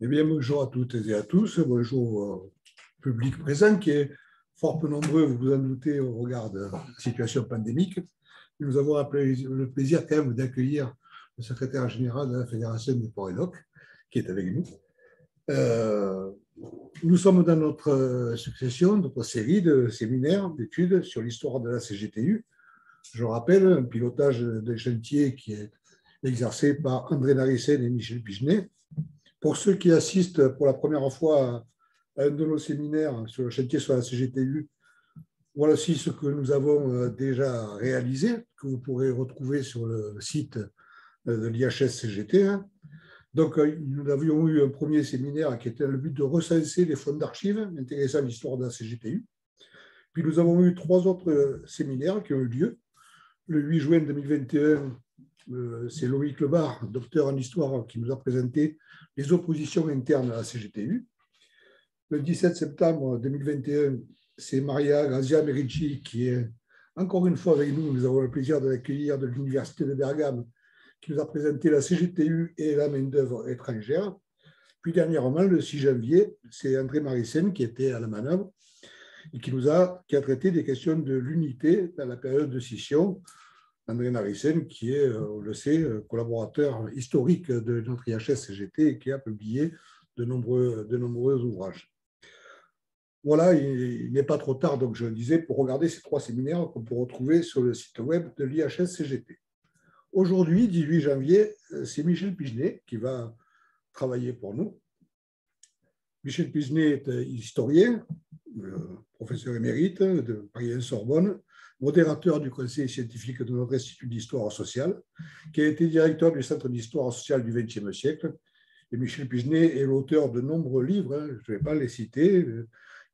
Eh bien, bonjour à toutes et à tous. Bonjour au public présent qui est fort peu nombreux, vous vous en doutez, au regard de la situation pandémique. Nous avons le plaisir quand même d'accueillir le secrétaire général de la Fédération des ports et docs qui est avec nous. Nous sommes dans notre succession, notre série de séminaires, d'études sur l'histoire de la CGTU. Je rappelle, un pilotage de chantier qui est exercé par André Narissen et Michel Pigenet. Pour ceux qui assistent pour la première fois à un de nos séminaires sur le chantier sur la CGTU, voici ce que nous avons déjà réalisé, que vous pourrez retrouver sur le site de l'IHS-CGT. Donc, nous avions eu un premier séminaire qui était le but de recenser les fonds d'archives intéressant à l'histoire de la CGTU. Puis nous avons eu 3 autres séminaires qui ont eu lieu. Le 8 juin 2021, c'est Loïc Lebar, docteur en histoire, qui nous a présenté les oppositions internes à la CGTU. Le 17 septembre 2021, c'est Maria Grazia Merici qui est encore une fois avec nous. Nous avons le plaisir de l'accueillir de l'Université de Bergame, qui nous a présenté la CGTU et la main-d'œuvre étrangère. Puis dernièrement, le 6 janvier, c'est André Narissen qui était à la manœuvre et qui a traité des questions de l'unité dans la période de scission. André Narissen, qui est, on le sait, collaborateur historique de notre IHS-CGT et qui a publié de nombreux ouvrages. Voilà, il n'est pas trop tard, donc je le disais, pour regarder ces 3 séminaires qu'on peut retrouver sur le site web de l'IHS-CGT. Aujourd'hui, 18 janvier, c'est Michel Pigenet qui va travailler pour nous. Michel Pigenet est historien, professeur émérite de Paris-Sorbonne, modérateur du conseil scientifique de notre Institut d'histoire sociale, qui a été directeur du Centre d'histoire sociale du XXe siècle. Et Michel Pigenet est l'auteur de nombreux livres, je ne vais pas les citer,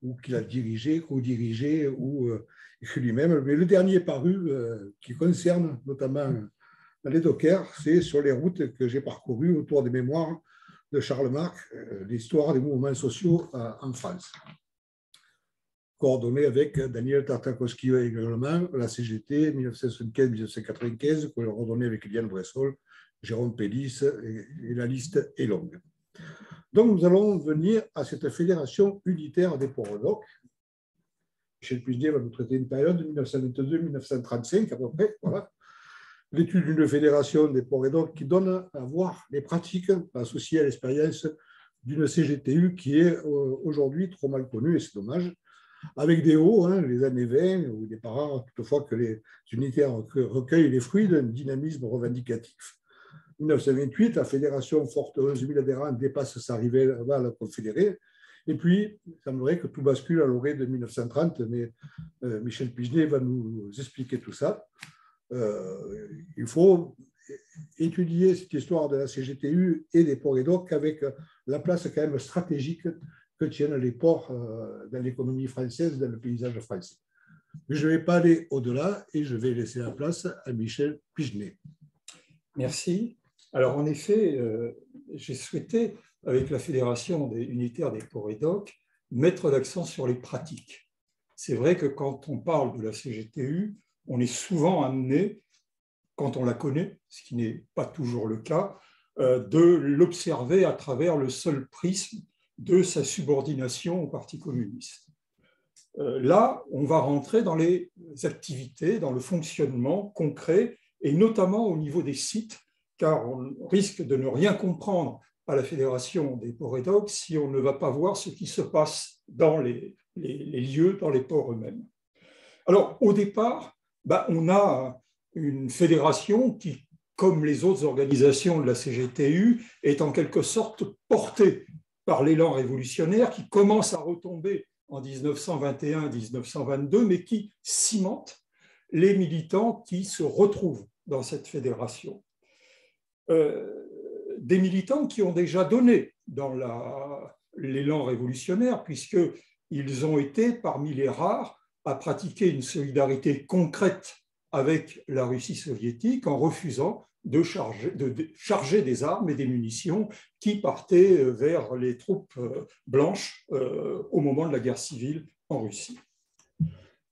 ou qu'il a dirigé, co-dirigé, ou écrit lui-même. Mais le dernier paru, qui concerne notamment les dockers, c'est sur les routes que j'ai parcourues autour des mémoires de Charles Marx, l'histoire des mouvements sociaux en France. Coordonné avec Daniel Tartakovsky également, la CGT 1975-1995, coordonné avec Liane Bressol, Jérôme Pellis, et la liste est longue. Donc nous allons venir à cette fédération unitaire des ports et docs. Michel Pigenet va nous traiter une période de 1922-1935 à peu près, voilà. L'étude d'une fédération des ports et docs qui donne à voir les pratiques associées à l'expérience d'une CGTU qui est aujourd'hui trop mal connue, et c'est dommage, avec des hauts, les années 20, où il n'est pas rare toutefois que les unitaires recueillent les fruits d'un dynamisme revendicatif. 1928, la fédération forte 11 000 adhérents dépasse sa rivale confédérée. Et puis, il semblerait que tout bascule à l'orée de 1930, mais Michel Pigenet va nous expliquer tout ça. Il faut étudier cette histoire de la CGTU et des ports et docs avec la place quand même stratégique que tiennent les ports dans l'économie française, dans le paysage français. Mais je ne vais pas aller au-delà et je vais laisser la place à Michel Pigenet. Merci. Alors, en effet, j'ai souhaité, avec la Fédération unitaire des ports et docs, mettre l'accent sur les pratiques. C'est vrai que quand on parle de la CGTU, on est souvent amené, quand on la connaît, ce qui n'est pas toujours le cas, de l'observer à travers le seul prisme de sa subordination au Parti communiste. Là, on va rentrer dans les activités, dans le fonctionnement concret, et notamment au niveau des sites, car on risque de ne rien comprendre à la Fédération des ports et docs si on ne va pas voir ce qui se passe dans les lieux, dans les ports eux-mêmes. Alors, au départ, on a une fédération qui, comme les autres organisations de la CGTU, est en quelque sorte portée par l'élan révolutionnaire qui commence à retomber en 1921-1922, mais qui cimente les militants qui se retrouvent dans cette fédération. Des militants qui ont déjà donné dans l'élan révolutionnaire, puisqu'ils ont été parmi les rares à pratiquer une solidarité concrète avec la Russie soviétique en refusant de charger des armes et des munitions qui partaient vers les troupes blanches au moment de la guerre civile en Russie.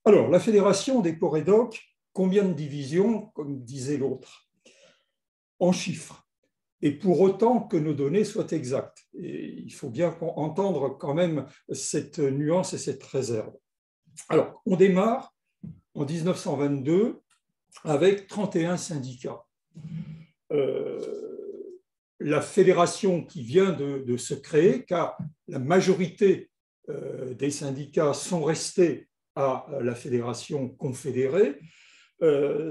Alors, la Fédération des ports et docs, combien de divisions, comme disait l'autre? En chiffres, et pour autant que nos données soient exactes. Et il faut bien entendre quand même cette nuance et cette réserve. Alors, on démarre en 1922 avec 31 syndicats. La fédération qui vient de se créer, car la majorité des syndicats sont restés à la fédération confédérée,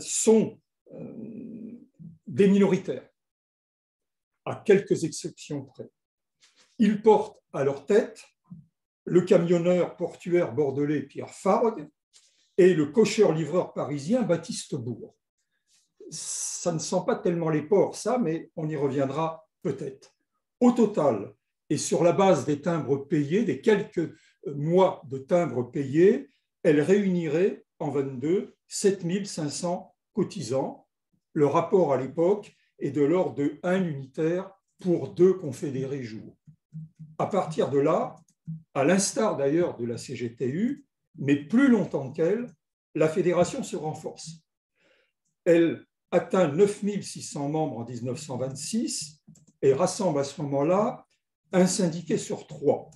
sont des minoritaires, à quelques exceptions près. Ils portent à leur tête le camionneur portuaire bordelais Pierre Fargue et le cocheur-livreur parisien Baptiste Bourg. Ça ne sent pas tellement les porcs, ça, mais on y reviendra peut-être. Au total, et sur la base des timbres payés, des quelques mois de timbres payés, elle réunirait en 22 7500 cotisants. Le rapport à l'époque est de l'ordre de 1 unitaire pour 2 confédérés jours. À partir de là, à l'instar d'ailleurs de la CGTU, mais plus longtemps qu'elle, la fédération se renforce. Elle atteint 9600 membres en 1926 et rassemble à ce moment-là un syndiqué sur 3.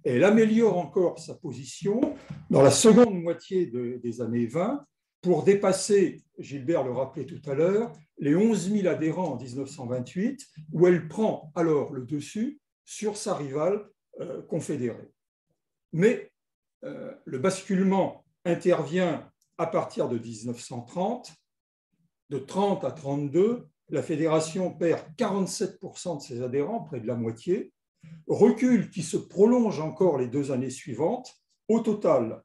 Elle améliore encore sa position dans la seconde moitié des années 20 pour dépasser, Gilbert le rappelait tout à l'heure, les 11 000 adhérents en 1928, où elle prend alors le dessus sur sa rivale confédérée. Mais le basculement intervient à partir de 1930. De 30 à 32, la fédération perd 47% de ses adhérents, près de la moitié, recul qui se prolonge encore les 2 années suivantes. Au total,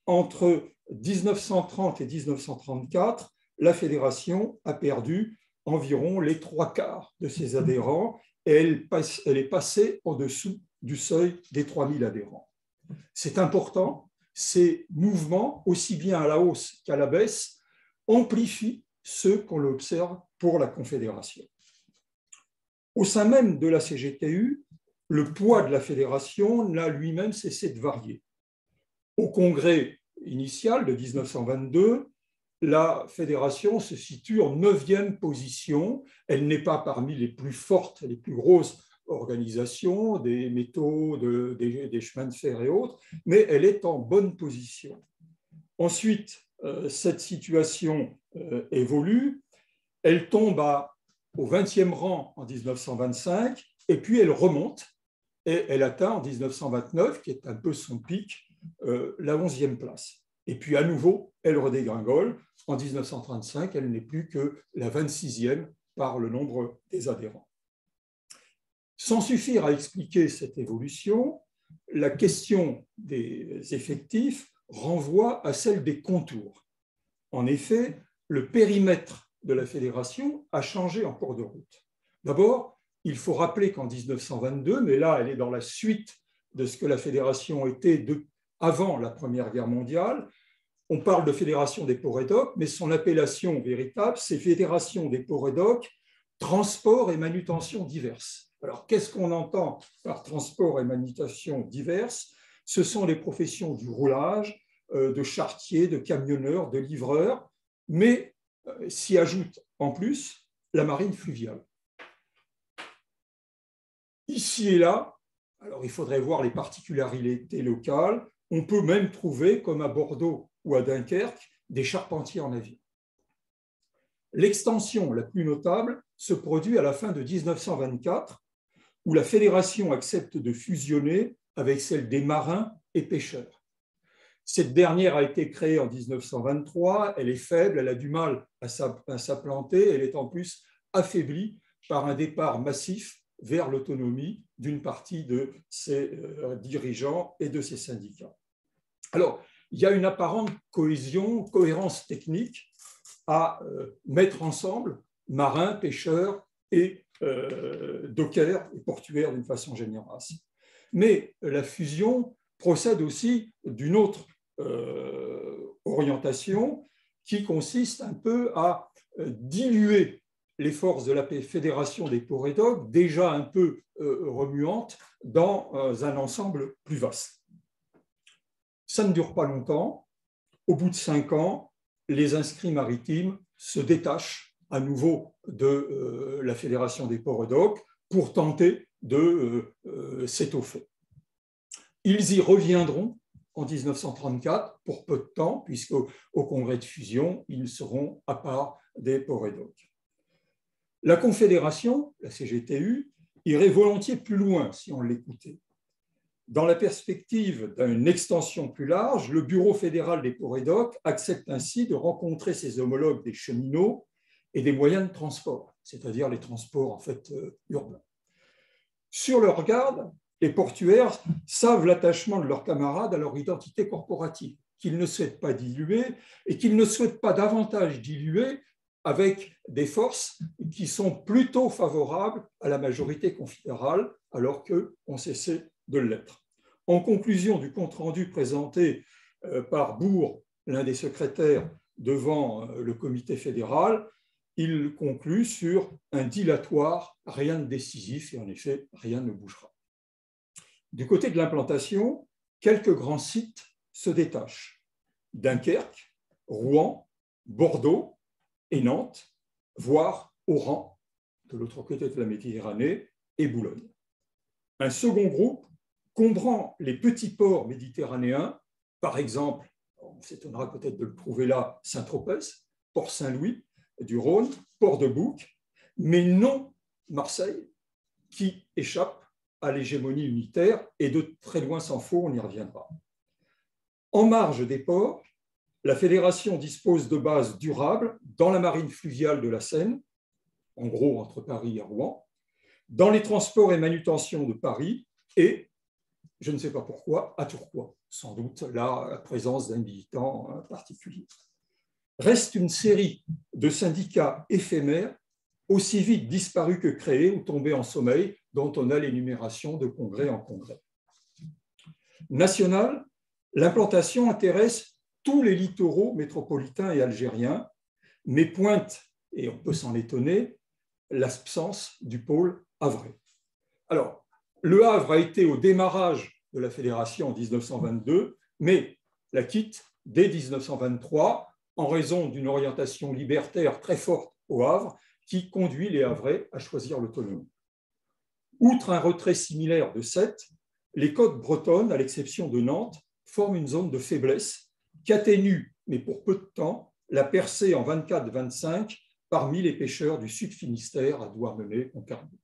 entre 1930 et 1934, la fédération a perdu environ les 3/4 de ses adhérents et elle est passée au-dessous du seuil des 3000 adhérents. C'est important, ces mouvements, aussi bien à la hausse qu'à la baisse, amplifient ceux qu'on observe pour la Confédération. Au sein même de la CGTU, le poids de la fédération n'a lui-même cessé de varier. Au congrès initial de 1922, la fédération se situe en 9e position. Elle n'est pas parmi les plus fortes, les plus grosses organisations, des métaux, des chemins de fer et autres, mais elle est en bonne position. Ensuite, cette situation évolue, elle tombe au 20e rang en 1925, et puis elle remonte, et elle atteint en 1929, qui est un peu son pic, la 11e place. Et puis à nouveau, elle redégringole. En 1935, elle n'est plus que la 26e par le nombre des adhérents. Sans suffire à expliquer cette évolution, la question des effectifs renvoie à celle des contours. En effet, le périmètre de la fédération a changé en cours de route. D'abord, il faut rappeler qu'en 1922, mais là, elle est dans la suite de ce que la fédération était avant la Première Guerre mondiale, on parle de Fédération des ports et docks, mais son appellation véritable, c'est Fédération des ports et docks, transport et manutention diverses. Alors, qu'est-ce qu'on entend par transport et manutention diverses? Ce sont les professions du roulage, de charretier, de camionneur, de livreur, mais s'y ajoute en plus la marine fluviale. Ici et là, alors il faudrait voir les particularités locales, on peut même trouver, comme à Bordeaux ou à Dunkerque, des charpentiers en avion. L'extension la plus notable se produit à la fin de 1924, où la fédération accepte de fusionner avec celle des marins et pêcheurs. Cette dernière a été créée en 1923, elle est faible, elle a du mal à s'implanter, elle est en plus affaiblie par un départ massif vers l'autonomie d'une partie de ses dirigeants et de ses syndicats. Alors, il y a une apparente cohérence technique à mettre ensemble marins, pêcheurs et dockers et portuaires d'une façon générale. Mais la fusion procède aussi d'une autre orientation qui consiste un peu à diluer les forces de la Fédération des ports et docks, déjà un peu remuantes, dans un ensemble plus vaste. Ça ne dure pas longtemps. Au bout de 5 ans, les inscrits maritimes se détachent à nouveau de la Fédération des ports et docks pour tenter de s'étoffer. Ils y reviendront en 1934 pour peu de temps, puisqu'au congrès de fusion, ils seront à part des ports et docks. La Confédération, la CGTU, irait volontiers plus loin si on l'écoutait. Dans la perspective d'une extension plus large, le Bureau fédéral des ports et docks accepte ainsi de rencontrer ses homologues des cheminots et des moyens de transport, c'est-à-dire les transports en fait urbains. Sur leur garde, les portuaires savent l'attachement de leurs camarades à leur identité corporative, qu'ils ne souhaitent pas diluer et qu'ils ne souhaitent pas davantage diluer avec des forces qui sont plutôt favorables à la majorité confédérale, alors qu'on cessait de l'être. En conclusion du compte-rendu présenté par Bourg, l'un des secrétaires, devant le comité fédéral, il conclut sur un dilatoire, rien de décisif, et en effet, rien ne bougera. Du côté de l'implantation, quelques grands sites se détachent. Dunkerque, Rouen, Bordeaux et Nantes, voire Oran, de l'autre côté de la Méditerranée, et Boulogne. Un second groupe comprend les petits ports méditerranéens, par exemple, on s'étonnera peut-être de le trouver là, Saint-Tropez, Port Saint-Louis du Rhône, Port de Bouc, mais non Marseille, qui échappe à l'hégémonie unitaire, et de très loin s'en faut, on y reviendra. En marge des ports, la Fédération dispose de bases durables dans la marine fluviale de la Seine, en gros entre Paris et Rouen, dans les transports et manutentions de Paris, et, je ne sais pas pourquoi, à Tourcoing, sans doute là, la présence d'un militant particulier. Reste une série de syndicats éphémères, aussi vite disparus que créés ou tombés en sommeil, dont on a l'énumération de congrès en congrès. National, l'implantation intéresse tous les littoraux métropolitains et algériens, mais pointe, et on peut s'en étonner, l'absence du pôle havrais. Alors, le Havre a été au démarrage de la fédération en 1922, mais la quitte dès 1923 en raison d'une orientation libertaire très forte au Havre qui conduit les Havrais à choisir l'autonomie. Outre un retrait similaire de 7, les côtes bretonnes, à l'exception de Nantes, forment une zone de faiblesse qui atténue, mais pour peu de temps, la percée en 24-25 parmi les pêcheurs du Sud Finistère à Douarnenez, Concarneau.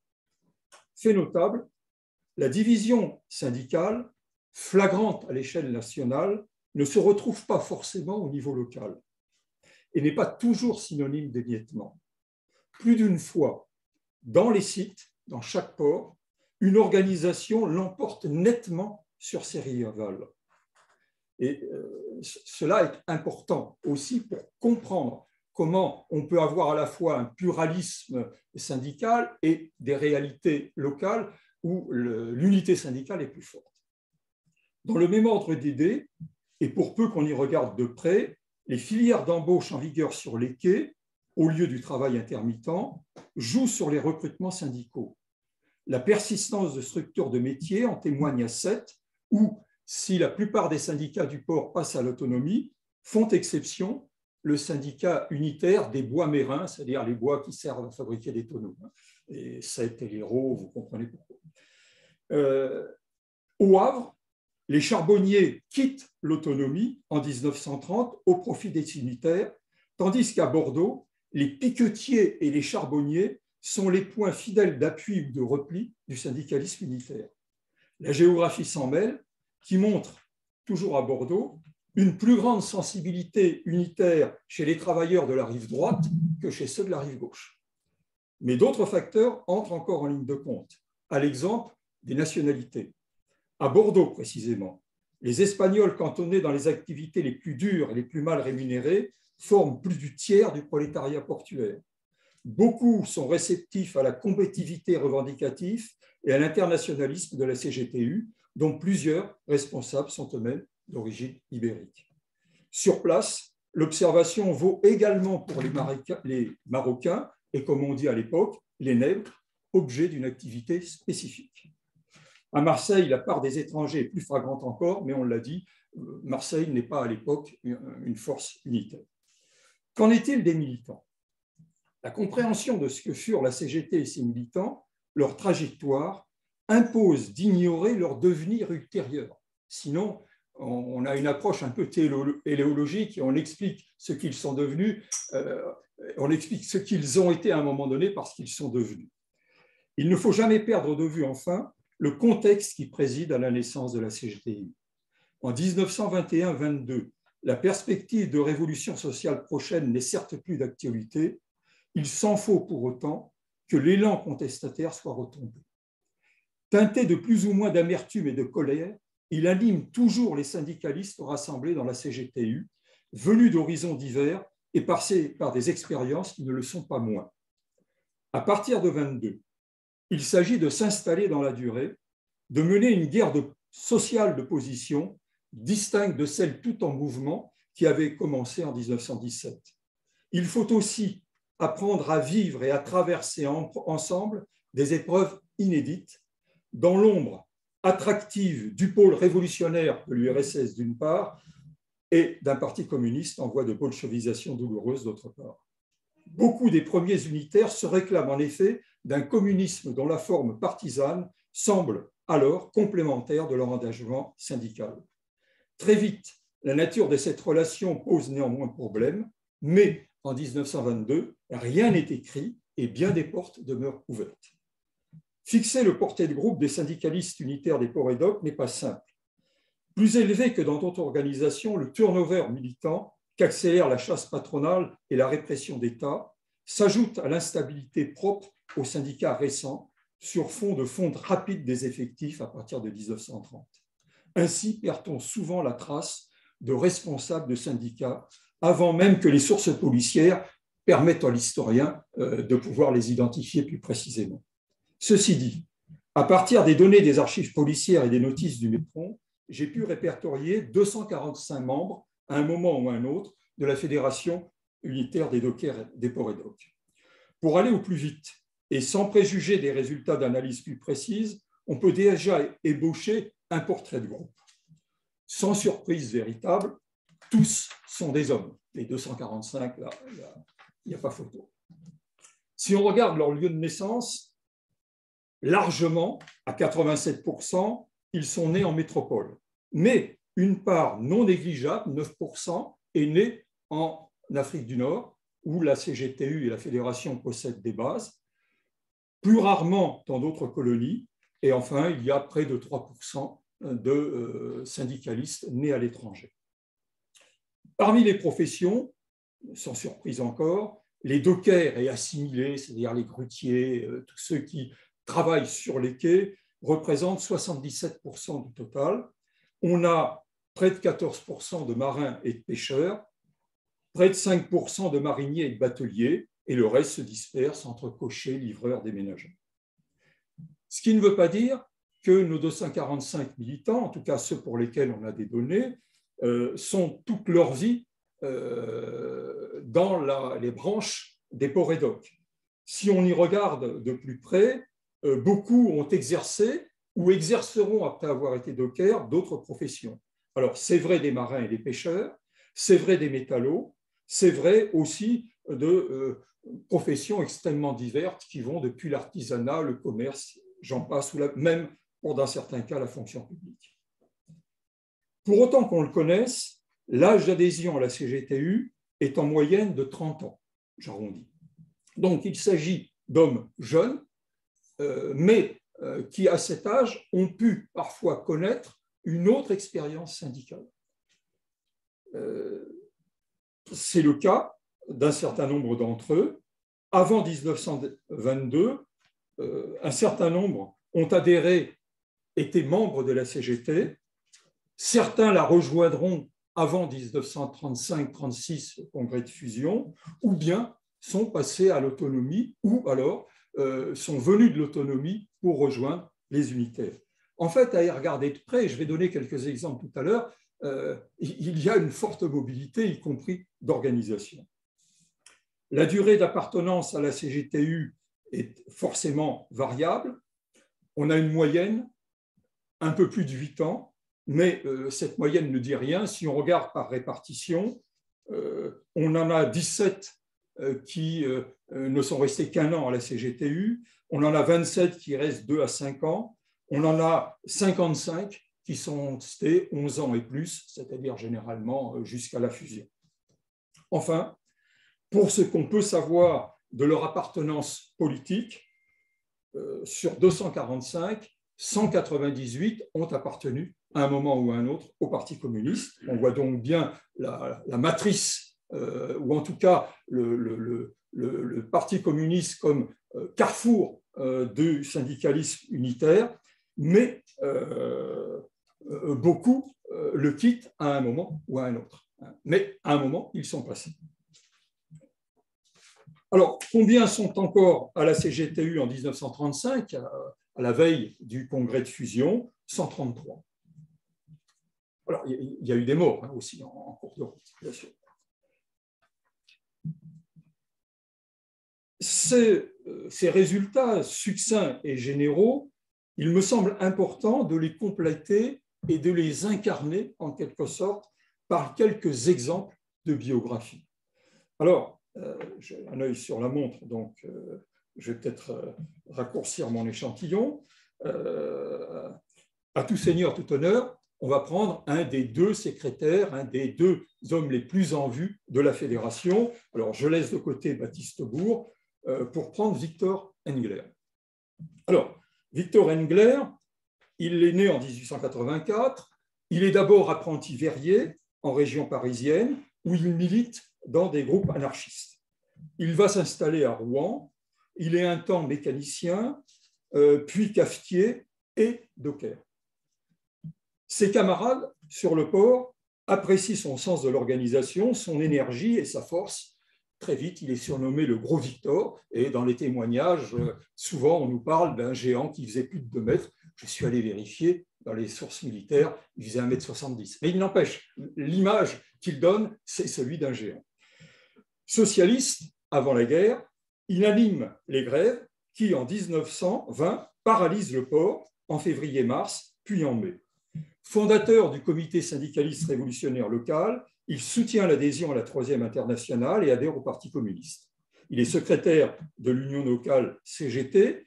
Fait notable, la division syndicale, flagrante à l'échelle nationale, ne se retrouve pas forcément au niveau local et n'est pas toujours synonyme d'émiettement. Plus d'une fois, dans les sites, dans chaque port, une organisation l'emporte nettement sur ses rivales. Et cela est important aussi pour comprendre comment on peut avoir à la fois un pluralisme syndical et des réalités locales où l'unité syndicale est plus forte. Dans le même ordre d'idées, et pour peu qu'on y regarde de près, les filières d'embauche en vigueur sur les quais, au lieu du travail intermittent, jouent sur les recrutements syndicaux. La persistance de structures de métiers en témoigne à 7, où, si la plupart des syndicats du port passent à l'autonomie, font exception le syndicat unitaire des bois mérins, c'est-à-dire les bois qui servent à fabriquer des tonneaux. Et 7 et l'Hérault, vous comprenez pourquoi. Au Havre, les charbonniers quittent l'autonomie en 1930 au profit des unitaires, tandis qu'à Bordeaux, les piquetiers et les charbonniers sont les points fidèles d'appui ou de repli du syndicalisme unitaire. La géographie s'en mêle, qui montre, toujours à Bordeaux, une plus grande sensibilité unitaire chez les travailleurs de la rive droite que chez ceux de la rive gauche. Mais d'autres facteurs entrent encore en ligne de compte, à l'exemple des nationalités. À Bordeaux, précisément, les Espagnols cantonnés dans les activités les plus dures et les plus mal rémunérées forment plus du tiers du prolétariat portuaire. Beaucoup sont réceptifs à la compétitivité revendicative et à l'internationalisme de la CGTU, dont plusieurs responsables sont eux-mêmes d'origine ibérique. Sur place, l'observation vaut également pour les Marocains et, comme on dit à l'époque, les nègres, objets d'une activité spécifique. À Marseille, la part des étrangers est plus flagrante encore, mais on l'a dit, Marseille n'est pas à l'époque une force unitaire. Qu'en est-il des militants ? La compréhension de ce que furent la CGT et ses militants, leur trajectoire, impose d'ignorer leur devenir ultérieur. Sinon, on a une approche un peu téléologique et on explique ce qu'ils sont devenus, on explique ce qu'ils ont été à un moment donné parce qu'ils sont devenus. Il ne faut jamais perdre de vue, enfin, le contexte qui préside à la naissance de la CGTU. En 1921-22, la perspective de révolution sociale prochaine n'est certes plus d'actualité, il s'en faut pour autant que l'élan contestataire soit retombé. Teinté de plus ou moins d'amertume et de colère, il anime toujours les syndicalistes rassemblés dans la CGTU, venus d'horizons divers et passés par des expériences qui ne le sont pas moins. À partir de 22, il s'agit de s'installer dans la durée, de mener une guerre sociale de position distincte de celle tout en mouvement qui avait commencé en 1917. Il faut aussi apprendre à vivre et à traverser ensemble des épreuves inédites dans l'ombre attractive du pôle révolutionnaire de l'URSS d'une part et d'un parti communiste en voie de bolchevisation douloureuse d'autre part. Beaucoup des premiers unitaires se réclament en effet d'un communisme dont la forme partisane semble alors complémentaire de leur engagement syndical. Très vite, la nature de cette relation pose néanmoins problème, mais en 1922, rien n'est écrit et bien des portes demeurent ouvertes. Fixer le portrait de groupe des syndicalistes unitaires des ports et docks n'est pas simple. Plus élevé que dans d'autres organisations, le turnover militant qu'accélère la chasse patronale et la répression d'État s'ajoute à l'instabilité propre aux syndicats récents sur fond de fonte rapide des effectifs à partir de 1930. Ainsi perd-on souvent la trace de responsables de syndicats avant même que les sources policières permettent à l'historien de pouvoir les identifier plus précisément. Ceci dit, à partir des données des archives policières et des notices du Métron, j'ai pu répertorier 245 membres à un moment ou à un autre de la Fédération unitaire des dockers des ports et docks. Pour aller au plus vite et sans préjuger des résultats d'analyse plus précises, on peut déjà ébaucher un portrait de groupe. Sans surprise véritable, tous sont des hommes. Les 245, là, il n'y a pas photo. Si on regarde leur lieu de naissance, largement, à 87%, ils sont nés en métropole. Mais une part non négligeable, 9%, est née en Afrique du Nord, où la CGTU et la Fédération possèdent des bases, plus rarement dans d'autres colonies, et enfin, il y a près de 3% de syndicalistes nés à l'étranger. Parmi les professions, sans surprise encore, les dockers et assimilés, c'est-à-dire les grutiers, tous ceux qui travaillent sur les quais, représentent 77% du total. On a près de 14% de marins et de pêcheurs, près de 5% de mariniers et de bateliers, et le reste se disperse entre cochers, livreurs, déménageurs. Ce qui ne veut pas dire que nos 245 militants, en tout cas ceux pour lesquels on a des données, sont toute leur vie dans les branches des ports et docks. Si on y regarde de plus près, beaucoup ont exercé ou exerceront, après avoir été dockers, d'autres professions. Alors, c'est vrai des marins et des pêcheurs, c'est vrai des métallos, c'est vrai aussi de professions extrêmement diverses qui vont depuis l'artisanat, le commerce, j'en passe, ou même, pour dans certains cas, la fonction publique. Pour autant qu'on le connaisse, l'âge d'adhésion à la CGTU est en moyenne de 30 ans, j'arrondis. Donc, il s'agit d'hommes jeunes, mais qui, à cet âge, ont pu parfois connaître une autre expérience syndicale. C'est le cas d'un certain nombre d'entre eux. Avant 1922, un certain nombre ont adhéré, étaient membres de la CGT. Certains la rejoindront avant 1935-36, au congrès de fusion, ou bien sont passés à l'autonomie, ou alors sont venus de l'autonomie pour rejoindre les unitaires. En fait, à y regarder de près, je vais donner quelques exemples tout à l'heure, il y a une forte mobilité, y compris d'organisation. La durée d'appartenance à la CGTU est forcément variable. On a une moyenne, un peu plus de 8 ans, mais cette moyenne ne dit rien. Si on regarde par répartition, on en a 17 qui ne sont restés qu'un an à la CGTU. On en a 27 qui restent 2 à 5 ans. On en a 55 qui sont restés 11 ans et plus, c'est-à-dire généralement jusqu'à la fusion. Enfin, pour ce qu'on peut savoir de leur appartenance politique, sur 245, 198 ont appartenu à un moment ou à un autre au Parti communiste. On voit donc bien la matrice, ou en tout cas le Parti communiste comme carrefour du syndicalisme unitaire, mais beaucoup le quittent à un moment ou à un autre. Mais à un moment, ils sont passés. Alors, combien sont encore à la CGTU en 1935, à la veille du congrès de fusion? 133. Alors, il y a eu des morts aussi en cours de route, bien sûr. Ces résultats succincts et généraux, il me semble important de les compléter et de les incarner en quelque sorte par quelques exemples de biographie. Alors, j'ai un œil sur la montre, donc je vais peut-être raccourcir mon échantillon. À tout seigneur, tout honneur, on va prendre un des deux secrétaires, un des deux hommes les plus en vue de la fédération. Alors, je laisse de côté Baptiste Bourg pour prendre Victor Engler. Alors, Victor Engler, il est né en 1884. Il est d'abord apprenti verrier en région parisienne, où il milite dans des groupes anarchistes. Il va s'installer à Rouen. Il est un temps mécanicien, puis cafetier et docker. Ses camarades sur le port apprécient son sens de l'organisation, son énergie et sa force. Très vite, il est surnommé le Gros Victor, et dans les témoignages, souvent on nous parle d'un géant qui faisait plus de 2 mètres. Je suis allé vérifier dans les sources militaires, il faisait 1,70 m. Mais il n'empêche, l'image qu'il donne, c'est celui d'un géant. Socialiste, avant la guerre, il anime les grèves qui, en 1920, paralysent le port en février-mars, puis en mai. Fondateur du comité syndicaliste révolutionnaire local, il soutient l'adhésion à la Troisième Internationale et adhère au Parti communiste. Il est secrétaire de l'Union locale CGT,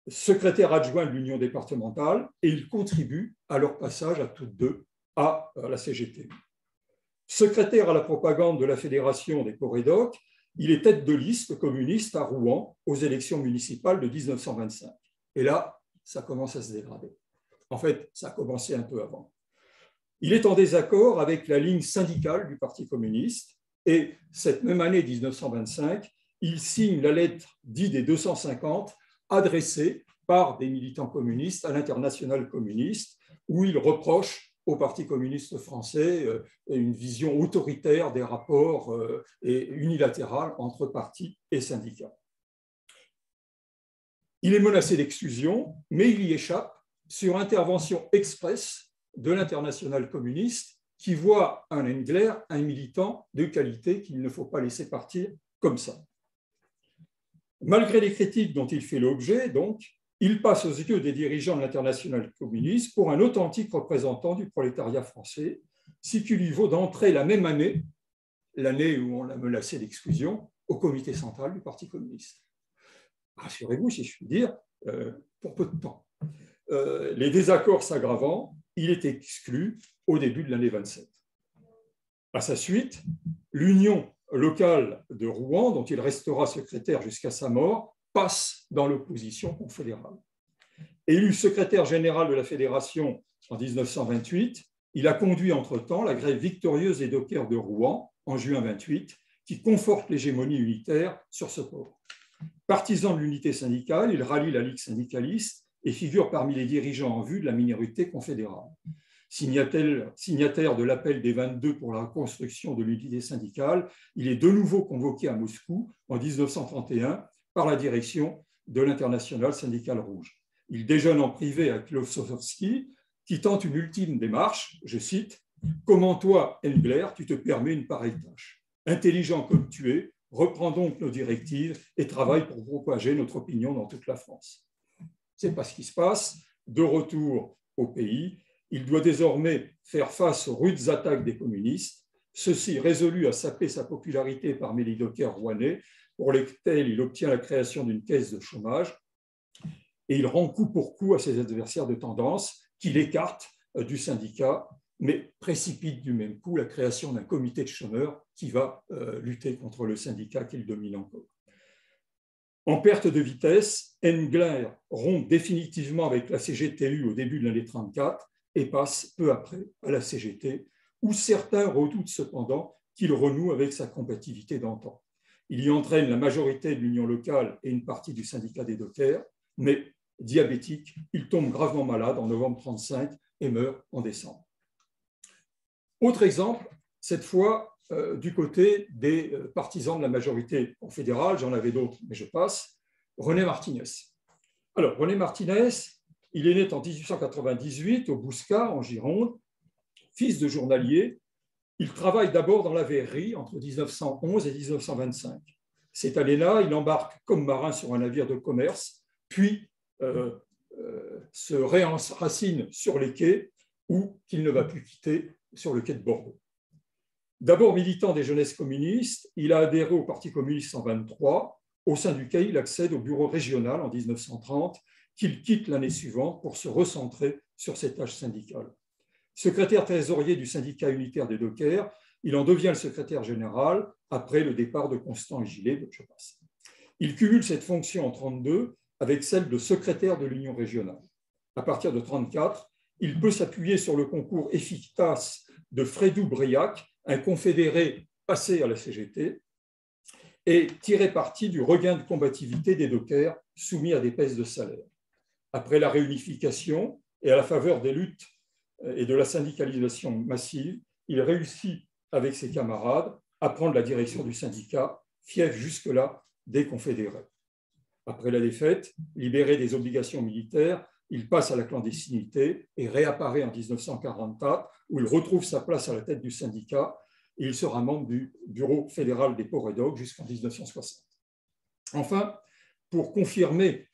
secrétaire adjoint de l'Union départementale, et il contribue à leur passage à toutes deux à la CGT. Secrétaire à la propagande de la Fédération des Corédocs, il est tête de liste communiste à Rouen aux élections municipales de 1925. Et là, ça commence à se dégrader. En fait, ça a commencé un peu avant. Il est en désaccord avec la ligne syndicale du Parti communiste et cette même année 1925, il signe la lettre dite des 250 adressée par des militants communistes à l'Internationale communiste où il reproche au Parti communiste français une vision autoritaire des rapports et unilatérale entre partis et syndicats. Il est menacé d'exclusion, mais il y échappe sur intervention express de l'Internationale communiste qui voit en Engler un militant de qualité qu'il ne faut pas laisser partir comme ça. Malgré les critiques dont il fait l'objet, donc, il passe aux yeux des dirigeants de l'Internationale communiste pour un authentique représentant du prolétariat français, ce qui lui vaut d'entrer la même année, l'année où on l'a menacé d'exclusion, au comité central du Parti communiste. Rassurez-vous, si je puis dire, pour peu de temps. Les désaccords s'aggravant, il est exclu au début de l'année 27. À sa suite, l'Union locale de Rouen, dont il restera secrétaire jusqu'à sa mort, passe dans l'opposition confédérale. Élu secrétaire général de la Fédération en 1928, il a conduit entre-temps la grève victorieuse des dockers de Rouen en juin 28, qui conforte l'hégémonie unitaire sur ce port. Partisan de l'unité syndicale, il rallie la Ligue syndicaliste et figure parmi les dirigeants en vue de la minorité confédérale. Signataire de l'appel des 22 pour la reconstruction de l'unité syndicale, il est de nouveau convoqué à Moscou en 1931 par la direction de l'Internationale syndicale rouge. Il déjeune en privé avec Klosowski, qui tente une ultime démarche, je cite, « Comment toi, Engler, tu te permets une pareille tâche? Intelligent comme tu es, reprends donc nos directives et travaille pour propager notre opinion dans toute la France. » Ce n'est pas ce qui se passe. De retour au pays, il doit désormais faire face aux rudes attaques des communistes. ceci résolu à saper sa popularité parmi les dockers rouennais, pour lesquels il obtient la création d'une caisse de chômage, et il rend coup pour coup à ses adversaires de tendance, qu'il écarte du syndicat, mais précipite du même coup la création d'un comité de chômeurs qui va lutter contre le syndicat qu'il domine encore. En perte de vitesse, Englert rompt définitivement avec la CGTU au début de l'année 1934 et passe peu après à la CGT, où certains redoutent cependant qu'il renoue avec sa combativité d'antan. Il y entraîne la majorité de l'union locale et une partie du syndicat des dockers, mais diabétique, il tombe gravement malade en novembre 1935 et meurt en décembre. Autre exemple, cette fois du côté des partisans de la majorité confédérale, j'en avais d'autres, mais je passe, René Martinez. Alors, René Martinez, il est né en 1898 au Bouscat, en Gironde, fils de journalier. Il travaille d'abord dans la verrerie entre 1911 et 1925. Cette année-là, il embarque comme marin sur un navire de commerce, puis se réenracine sur les quais, où il ne va plus quitter sur le quai de Bordeaux. D'abord militant des jeunesses communistes, il a adhéré au Parti communiste en 1923, au sein duquel il accède au bureau régional en 1930, qu'il quitte l'année suivante pour se recentrer sur ses tâches syndicales. Secrétaire trésorier du syndicat unitaire des dockers, il en devient le secrétaire général après le départ de Constant et Gillet. Je passe. Il cumule cette fonction en 1932 avec celle de secrétaire de l'Union régionale. À partir de 1934, il peut s'appuyer sur le concours efficace de Frédou-Briac, un confédéré passé à la CGT, et tirer parti du regain de combativité des dockers soumis à des baisses de salaire. Après la réunification et à la faveur des luttes et de la syndicalisation massive, il réussit avec ses camarades à prendre la direction du syndicat, fief jusque-là des confédérés. Après la défaite, libéré des obligations militaires, il passe à la clandestinité et réapparaît en 1944, où il retrouve sa place à la tête du syndicat et il sera membre du Bureau fédéral des ports et docks jusqu'en 1960. Enfin, pour confirmer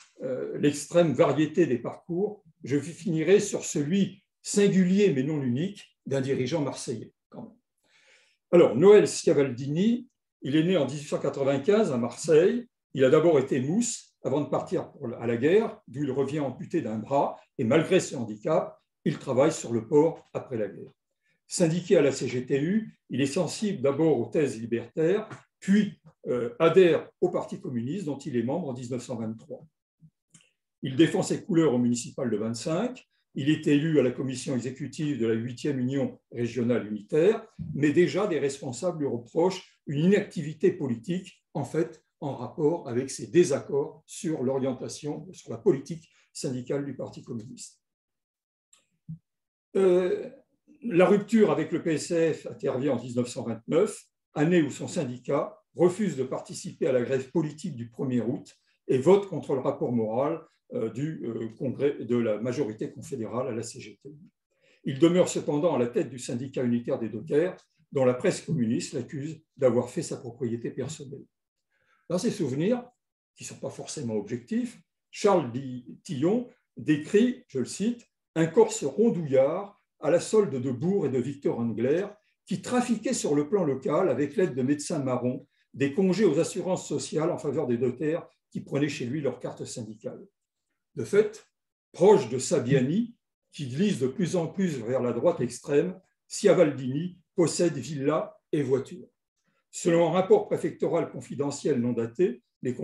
l'extrême variété des parcours, je finirai sur celui singulier mais non unique d'un dirigeant marseillais. Quand même. Alors, Noël Schiavaldini, il est né en 1895 à Marseille. Il a d'abord été mousse avant de partir à la guerre, d'où il revient amputé d'un bras, et malgré ce handicap, il travaille sur le port après la guerre. Syndiqué à la CGTU, il est sensible d'abord aux thèses libertaires, puis adhère au Parti communiste, dont il est membre en 1923. Il défend ses couleurs au municipal de 25, il est élu à la commission exécutive de la 8e Union régionale unitaire, mais déjà des responsables lui reprochent une inactivité politique, en fait, en rapport avec ses désaccords sur l'orientation, sur la politique syndicale du Parti communiste. La rupture avec le PSF intervient en 1929, année où son syndicat refuse de participer à la grève politique du 1er août et vote contre le rapport moral du congrès de la majorité confédérale à la CGT. Il demeure cependant à la tête du syndicat unitaire des dockers, dont la presse communiste l'accuse d'avoir fait sa propriété personnelle. Dans ses souvenirs, qui ne sont pas forcément objectifs, Charles Tillon décrit, je le cite, un Corse rondouillard à la solde de Bourg et de Victor Englert qui trafiquait sur le plan local, avec l'aide de médecins marrons, des congés aux assurances sociales en faveur des dockers qui prenaient chez lui leur carte syndicale. De fait, proche de Sabiani, qui glisse de plus en plus vers la droite extrême, Schiavaldini possède villas et voitures. Selon un rapport préfectoral confidentiel non daté, mais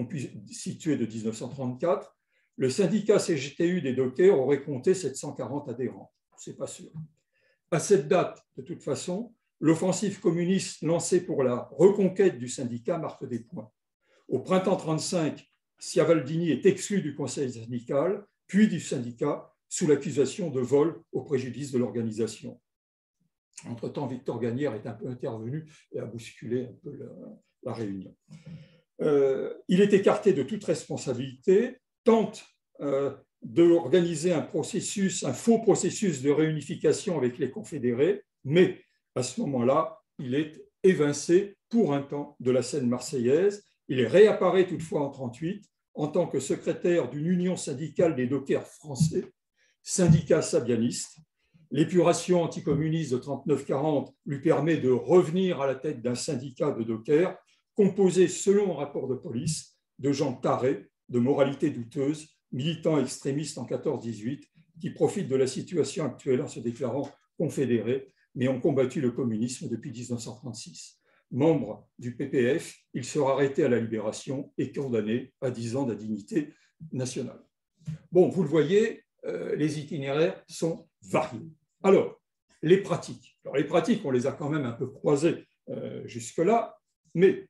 situé de 1934, le syndicat CGTU des dockers aurait compté 740 adhérents. Ce n'est pas sûr. À cette date, de toute façon, l'offensive communiste lancée pour la reconquête du syndicat marque des points. Au printemps 1935, Schiavaldini est exclu du conseil syndical, puis du syndicat, sous l'accusation de vol au préjudice de l'organisation. Entre-temps, Victor Gagnère est un peu intervenu et a bousculé un peu la réunion. Il est écarté de toute responsabilité, tente d'organiser un faux processus de réunification avec les confédérés, mais à ce moment-là, il est évincé pour un temps de la scène marseillaise. Il réapparaît toutefois en 1938 en tant que secrétaire d'une union syndicale des dockers français, syndicat sabianiste, L'épuration anticommuniste de 39-40 lui permet de revenir à la tête d'un syndicat de dockers composé, selon un rapport de police, de gens tarés, de moralité douteuse, militants extrémistes en 14-18, qui profitent de la situation actuelle en se déclarant confédérés, mais ont combattu le communisme depuis 1936. Membre du PPF, il sera arrêté à la Libération et condamné à 10 ans d'indignité nationale. Bon, vous le voyez, les itinéraires sont variés. Alors, les pratiques. Alors, les pratiques, on les a quand même un peu croisées jusque-là, mais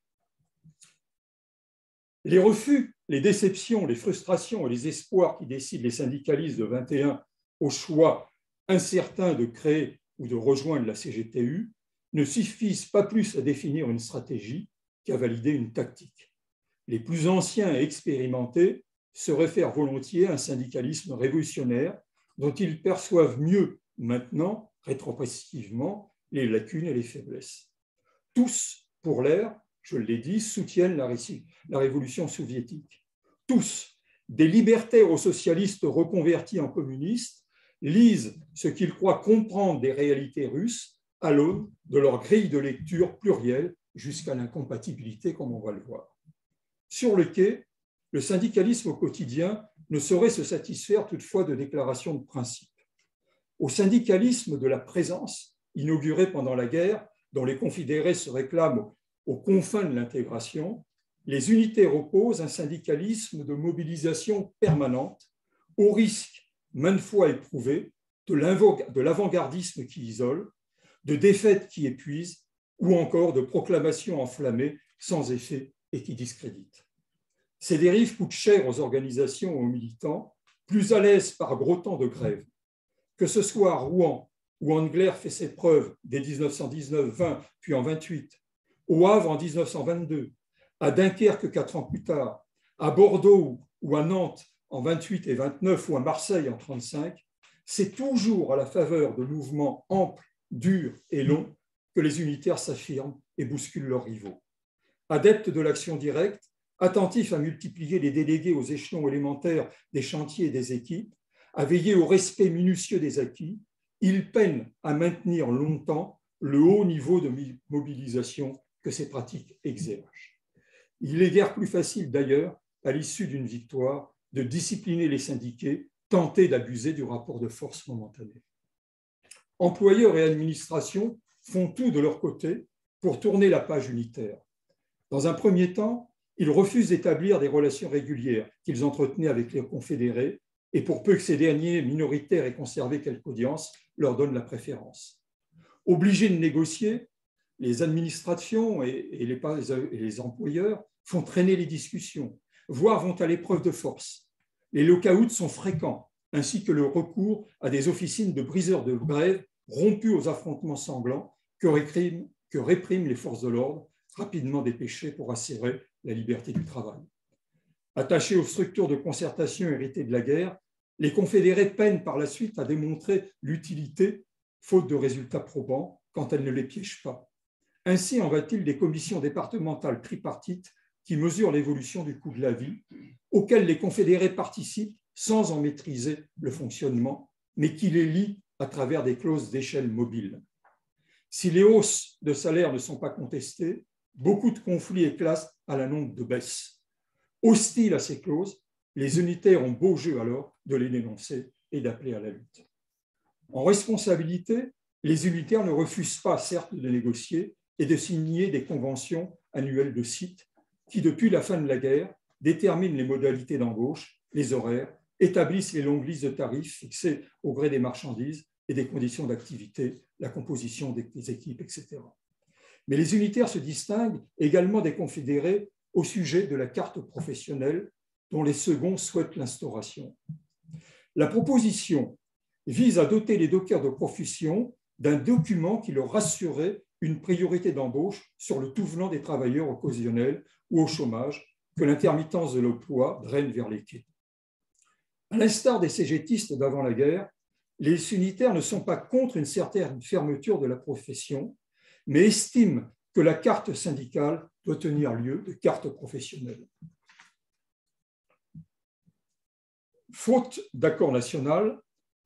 les refus, les déceptions, les frustrations et les espoirs qui décident les syndicalistes de 21 au choix incertain de créer ou de rejoindre la CGTU ne suffisent pas plus à définir une stratégie qu'à valider une tactique. Les plus anciens et expérimentés se réfèrent volontiers à un syndicalisme révolutionnaire dont ils perçoivent mieux maintenant, rétrospectivement, les lacunes et les faiblesses. Tous, pour l'air, je l'ai dit, soutiennent la révolution soviétique. Tous, des libertaires aux socialistes reconvertis en communistes, lisent ce qu'ils croient comprendre des réalités russes à l'aune de leur grille de lecture plurielle jusqu'à l'incompatibilité, comme on va le voir. Sur le quai, le syndicalisme au quotidien ne saurait se satisfaire toutefois de déclarations de principe. Au syndicalisme de la présence, inauguré pendant la guerre, dont les confédérés se réclament aux confins de l'intégration, les unitaires opposent un syndicalisme de mobilisation permanente, au risque, maintes fois éprouvé, de l'avant-gardisme qui isole, de défaites qui épuisent, ou encore de proclamations enflammées sans effet et qui discréditent. Ces dérives coûtent cher aux organisations et aux militants, plus à l'aise par gros temps de grève. Que ce soit à Rouen, où Engler fait ses preuves dès 1919-20, puis en 28, au Havre en 1922, à Dunkerque 4 ans plus tard, à Bordeaux ou à Nantes en 28 et 29 ou à Marseille en 35, c'est toujours à la faveur de mouvements amples, durs et longs que les unitaires s'affirment et bousculent leurs rivaux. Adeptes de l'action directe, attentifs à multiplier les délégués aux échelons élémentaires des chantiers et des équipes, à veiller au respect minutieux des acquis, ils peinent à maintenir longtemps le haut niveau de mobilisation que ces pratiques exercent. Il est guère plus facile d'ailleurs, à l'issue d'une victoire, de discipliner les syndiqués tentés d'abuser du rapport de force momentané. Employeurs et administrations font tout de leur côté pour tourner la page unitaire. Dans un premier temps, ils refusent d'établir des relations régulières qu'ils entretenaient avec les confédérés et pour peu que ces derniers, minoritaires et conserver quelque audience, leur donnent la préférence. Obligés de négocier, les administrations et les employeurs font traîner les discussions, voire vont à l'épreuve de force. Les lock-outs sont fréquents, ainsi que le recours à des officines de briseurs de grève rompues aux affrontements sanglants que répriment les forces de l'ordre, rapidement dépêchées pour assurer la liberté du travail. Attachés aux structures de concertation héritées de la guerre, les confédérés peinent par la suite à démontrer l'utilité, faute de résultats probants, quand elles ne les piègent pas. Ainsi en va-t-il des commissions départementales tripartites qui mesurent l'évolution du coût de la vie, auxquelles les confédérés participent sans en maîtriser le fonctionnement, mais qui les lient à travers des clauses d'échelle mobile. Si les hausses de salaire ne sont pas contestées, beaucoup de conflits éclatent à la nombre de baisses. Hostiles à ces clauses, les unitaires ont beau jeu alors de les dénoncer et d'appeler à la lutte. En responsabilité, les unitaires ne refusent pas, certes, de négocier et de signer des conventions annuelles de site qui, depuis la fin de la guerre, déterminent les modalités d'embauche, les horaires, établissent les longues listes de tarifs fixées au gré des marchandises et des conditions d'activité, la composition des équipes, etc. Mais les unitaires se distinguent également des confédérés au sujet de la carte professionnelle dont les seconds souhaitent l'instauration. La proposition vise à doter les dockers de profession d'un document qui leur assurait une priorité d'embauche sur le tout venant des travailleurs occasionnels ou au chômage que l'intermittence de l'emploi draine vers les quais. À l'instar des cégétistes d'avant la guerre, les unitaires ne sont pas contre une certaine fermeture de la profession, mais estiment que la carte syndicale doit tenir lieu de carte professionnelle. Faute d'accord national,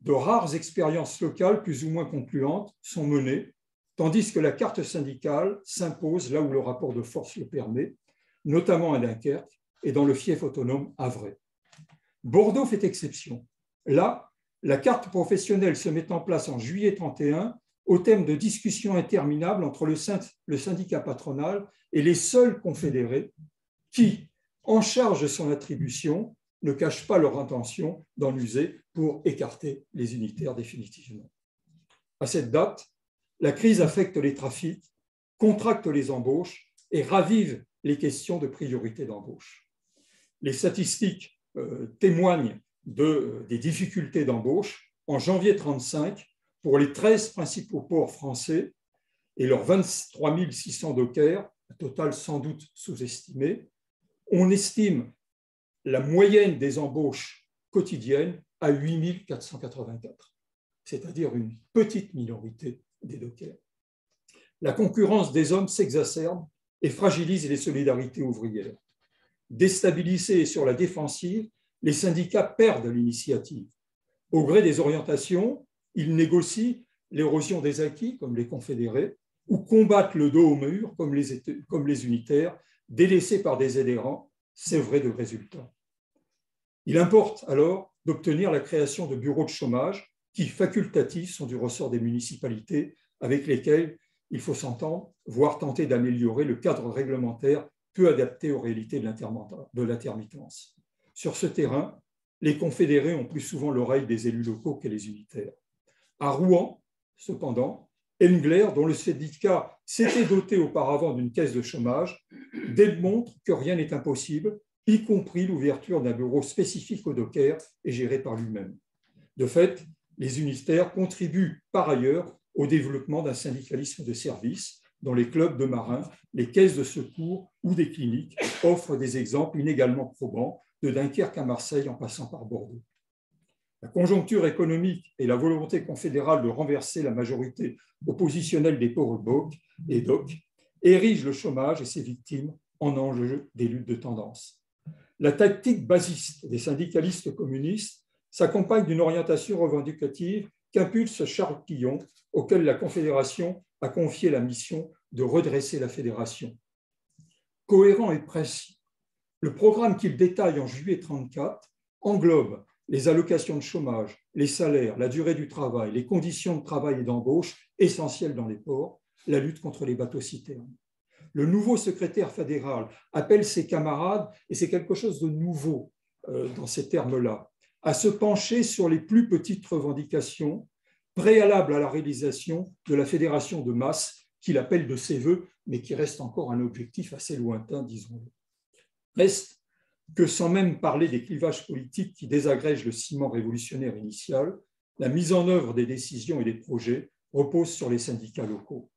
de rares expériences locales plus ou moins concluantes sont menées, tandis que la carte syndicale s'impose là où le rapport de force le permet, notamment à Dunkerque et dans le fief autonome Havrais. Bordeaux fait exception. Là, la carte professionnelle se met en place en juillet 1931 au terme de discussions interminables entre le syndicat patronal et les seuls confédérés qui, en charge de son attribution, ne cachent pas leur intention d'en user pour écarter les unitaires définitivement. À cette date, la crise affecte les trafics, contracte les embauches et ravive les questions de priorité d'embauche. Les statistiques témoignent des difficultés d'embauche. En janvier 1935, pour les 13 principaux ports français et leurs 23 600 dockers, un total sans doute sous-estimé, on estime la moyenne des embauches quotidiennes à 8 484, c'est-à-dire une petite minorité des dockers. La concurrence des hommes s'exacerbe et fragilise les solidarités ouvrières. Déstabilisés sur la défensive, les syndicats perdent l'initiative. Au gré des orientations, ils négocient l'érosion des acquis, comme les confédérés, ou combattent le dos au mur, comme les unitaires, délaissés par des adhérents, sévrés de résultats. Il importe alors d'obtenir la création de bureaux de chômage qui, facultatifs, sont du ressort des municipalités avec lesquelles il faut s'entendre, voire tenter d'améliorer le cadre réglementaire peu adapté aux réalités de l'intermittence. Sur ce terrain, les confédérés ont plus souvent l'oreille des élus locaux que les unitaires. À Rouen, cependant, Engler, dont le syndicat s'était doté auparavant d'une caisse de chômage, démontre que rien n'est impossible, y compris l'ouverture d'un bureau spécifique aux dockers et géré par lui-même. De fait, les unitaires contribuent par ailleurs au développement d'un syndicalisme de service dont les clubs de marins, les caisses de secours ou des cliniques offrent des exemples inégalement probants de Dunkerque à Marseille en passant par Bordeaux. La conjoncture économique et la volonté confédérale de renverser la majorité oppositionnelle des ports et docks érigent le chômage et ses victimes en enjeu des luttes de tendance. La tactique basiste des syndicalistes communistes s'accompagne d'une orientation revendicative qu'impulse Charles Quillon, auquel la Confédération a confié la mission de redresser la fédération. Cohérent et précis, le programme qu'il détaille en juillet 1934 englobe les allocations de chômage, les salaires, la durée du travail, les conditions de travail et d'embauche essentielles dans les ports, la lutte contre les bateaux-citernes. Le nouveau secrétaire fédéral appelle ses camarades, et c'est quelque chose de nouveau dans ces termes-là, à se pencher sur les plus petites revendications préalables à la réalisation de la fédération de masse qu'il appelle de ses voeux, mais qui reste encore un objectif assez lointain, disons-le. Reste que, sans même parler des clivages politiques qui désagrègent le ciment révolutionnaire initial, la mise en œuvre des décisions et des projets repose sur les syndicats locaux.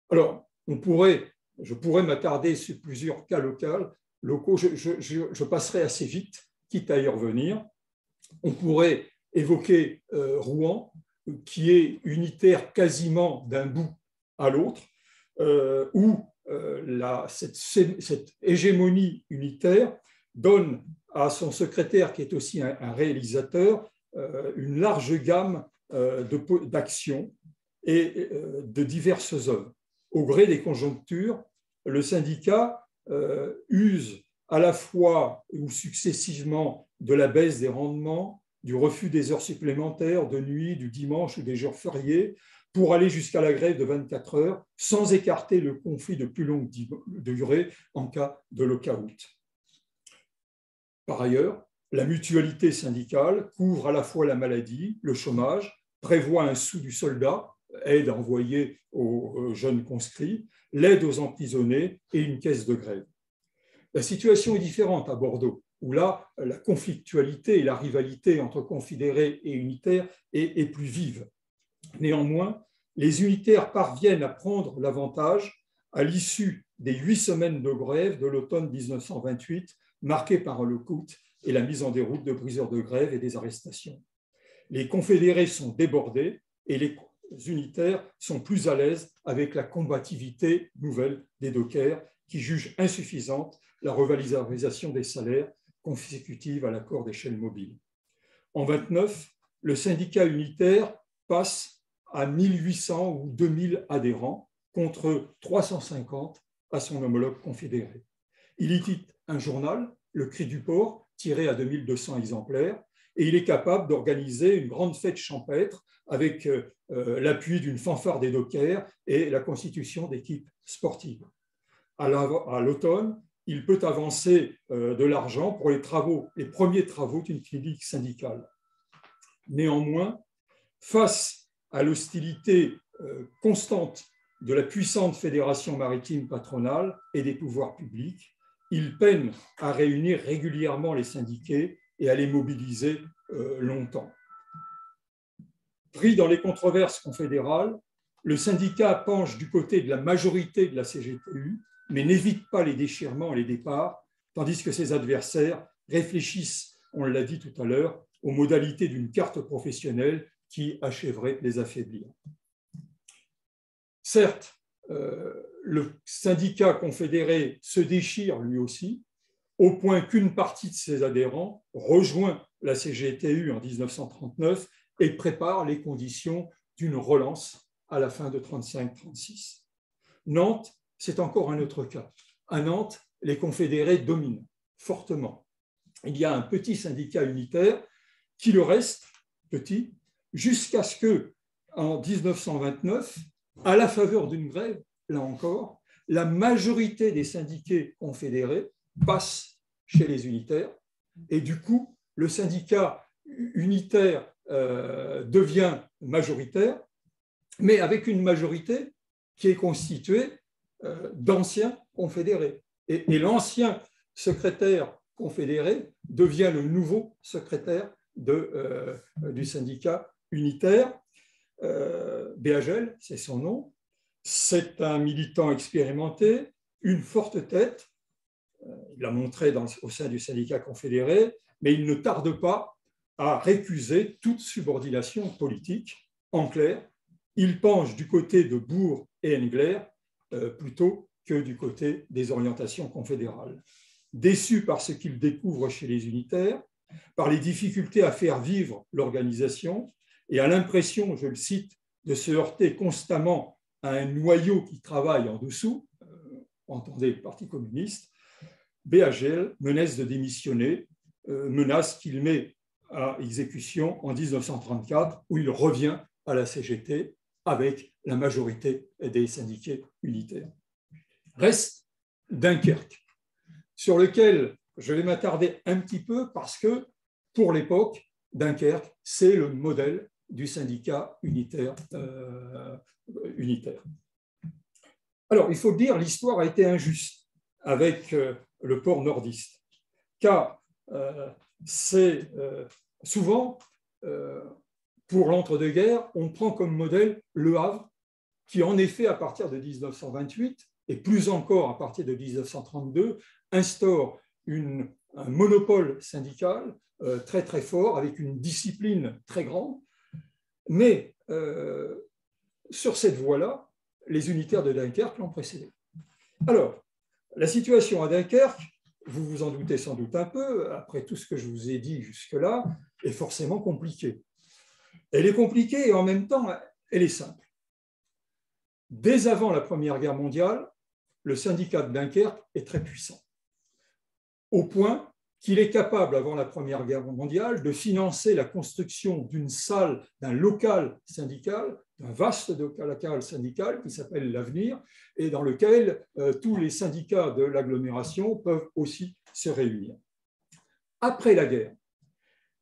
Alors, je pourrais m'attarder sur plusieurs cas locaux, je passerai assez vite, quitte à y revenir. On pourrait évoquer Rouen, qui est unitaire quasiment d'un bout à l'autre, où cette hégémonie unitaire donne à son secrétaire, qui est aussi un réalisateur, une large gamme d'actions et de diverses œuvres. Au gré des conjonctures, le syndicat use à la fois ou successivement de la baisse des rendements, du refus des heures supplémentaires, de nuit, du dimanche ou des jours fériés, pour aller jusqu'à la grève de 24 heures, sans écarter le conflit de plus longue durée en cas de lockout. Par ailleurs, la mutualité syndicale couvre à la fois la maladie, le chômage, prévoit un sou du soldat, aide envoyée aux jeunes conscrits, l'aide aux emprisonnés et une caisse de grève. La situation est différente à Bordeaux, où là, la conflictualité et la rivalité entre confédérés et unitaires est plus vive. Néanmoins, les unitaires parviennent à prendre l'avantage à l'issue des 8 semaines de grève de l'automne 1928, marquées par un lockout et la mise en déroute de briseurs de grève et des arrestations. Les confédérés sont débordés et les unitaires sont plus à l'aise avec la combativité nouvelle des dockers qui jugent insuffisante la revalorisation des salaires consécutive à l'accord d'échelle mobile. En 1929, le syndicat unitaire passe à 1800 ou 2000 adhérents contre 350 à son homologue confédéré. Il édite un journal, Le Cri du Port, tiré à 2200 exemplaires, et il est capable d'organiser une grande fête champêtre avec l'appui d'une fanfare des dockers et la constitution d'équipes sportives. À l'automne, il peut avancer de l'argent pour les premiers travaux d'une clinique syndicale. Néanmoins, face à l'hostilité constante de la puissante fédération maritime patronale et des pouvoirs publics, il peine à réunir régulièrement les syndiqués et à les mobiliser longtemps. Pris dans les controverses confédérales, le syndicat penche du côté de la majorité de la CGTU, mais n'évite pas les déchirements et les départs, tandis que ses adversaires réfléchissent, on l'a dit tout à l'heure, aux modalités d'une carte professionnelle qui achèverait de les affaiblir. Certes, le syndicat confédéré se déchire lui aussi, au point qu'une partie de ses adhérents rejoint la CGTU en 1939 et prépare les conditions d'une relance à la fin de 1935-1936. Nantes, c'est encore un autre cas. À Nantes, les confédérés dominent fortement. Il y a un petit syndicat unitaire qui le reste petit jusqu'à ce que, en 1929, à la faveur d'une grève, là encore, la majorité des syndiqués confédérés passe chez les unitaires et du coup, le syndicat unitaire devient majoritaire, mais avec une majorité qui est constituée d'anciens confédérés. Et l'ancien secrétaire confédéré devient le nouveau secrétaire du syndicat unitaire. Béagel, c'est son nom. C'est un militant expérimenté, une forte tête. Il l'a montré au sein du syndicat confédéré, mais il ne tarde pas à récuser toute subordination politique. En clair, il penche du côté de Bourg et Engler plutôt que du côté des orientations confédérales. Déçu par ce qu'il découvre chez les unitaires, par les difficultés à faire vivre l'organisation et à l'impression, je le cite, de se heurter constamment à un noyau qui travaille en dessous, entendez le Parti communiste, Béagel menace de démissionner, menace qu'il met à exécution en 1934, où il revient à la CGT avec la majorité des syndiqués unitaires. Reste Dunkerque, sur lequel je vais m'attarder un petit peu parce que, pour l'époque, Dunkerque, c'est le modèle du syndicat unitaire. Alors, il faut le dire, l'histoire a été injuste avec le port nordiste, car c'est souvent, pour l'entre-deux-guerres, on prend comme modèle Le Havre, qui en effet, à partir de 1928, et plus encore à partir de 1932, instaure un monopole syndical très très fort, avec une discipline très grande. Mais sur cette voie-là, les unitaires de Dunkerque l'ont précédé. Alors, la situation à Dunkerque, vous vous en doutez sans doute un peu, après tout ce que je vous ai dit jusque-là, est forcément compliquée. Elle est compliquée et en même temps, elle est simple. Dès avant la Première Guerre mondiale, le syndicat de Dunkerque est très puissant, au point qu'il est capable, avant la Première Guerre mondiale, de financer la construction d'une salle, d'un local syndical, d'un vaste local syndical qui s'appelle l'Avenir, et dans lequel tous les syndicats de l'agglomération peuvent aussi se réunir. Après la guerre,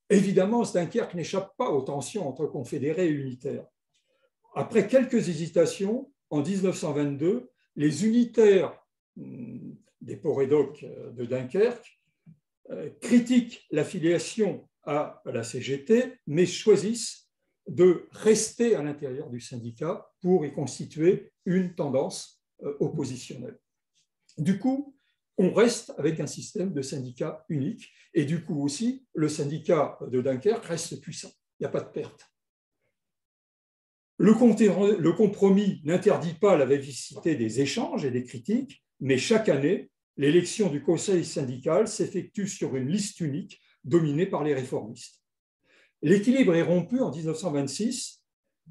évidemment, Dunkerque n'échappe pas aux tensions entre confédérés et unitaires. Après quelques hésitations, en 1922, les unitaires des ports et docks de Dunkerque critiquent l'affiliation à la CGT, mais choisissent de rester à l'intérieur du syndicat pour y constituer une tendance oppositionnelle. Du coup, on reste avec un système de syndicat unique et du coup aussi, le syndicat de Dunkerque reste puissant. Il n'y a pas de perte. Le compromis n'interdit pas la vivacité des échanges et des critiques, mais chaque année, l'élection du conseil syndical s'effectue sur une liste unique dominée par les réformistes. L'équilibre est rompu en 1926,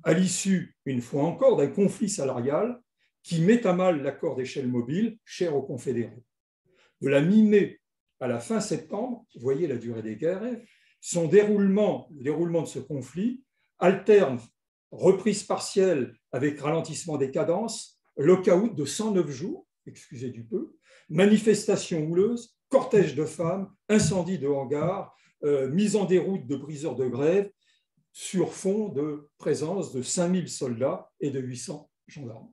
à l'issue, une fois encore, d'un conflit salarial qui met à mal l'accord d'échelle mobile cher aux confédérés. De la mi-mai à la fin septembre, vous voyez la durée des grèves, le déroulement de ce conflit alterne reprise partielle avec ralentissement des cadences, lockout de 109 jours, excusez du peu, manifestations houleuses, cortège de femmes, incendie de hangars, mise en déroute de briseurs de grève sur fond de présence de 5000 soldats et de 800 gendarmes.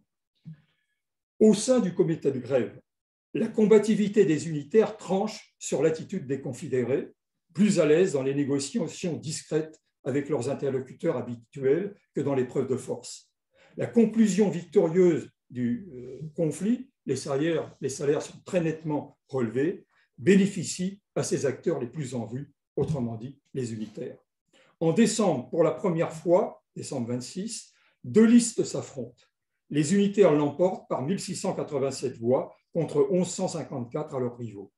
Au sein du comité de grève, la combativité des unitaires tranche sur l'attitude des confédérés, plus à l'aise dans les négociations discrètes avec leurs interlocuteurs habituels que dans l'épreuve de force. La conclusion victorieuse du conflit, les salaires sont très nettement relevés, bénéficie à ces acteurs les plus en vue, autrement dit les unitaires. En décembre, pour la première fois, décembre 26, deux listes s'affrontent. Les unitaires l'emportent par 1687 voix contre 1154 à leurs rivaux.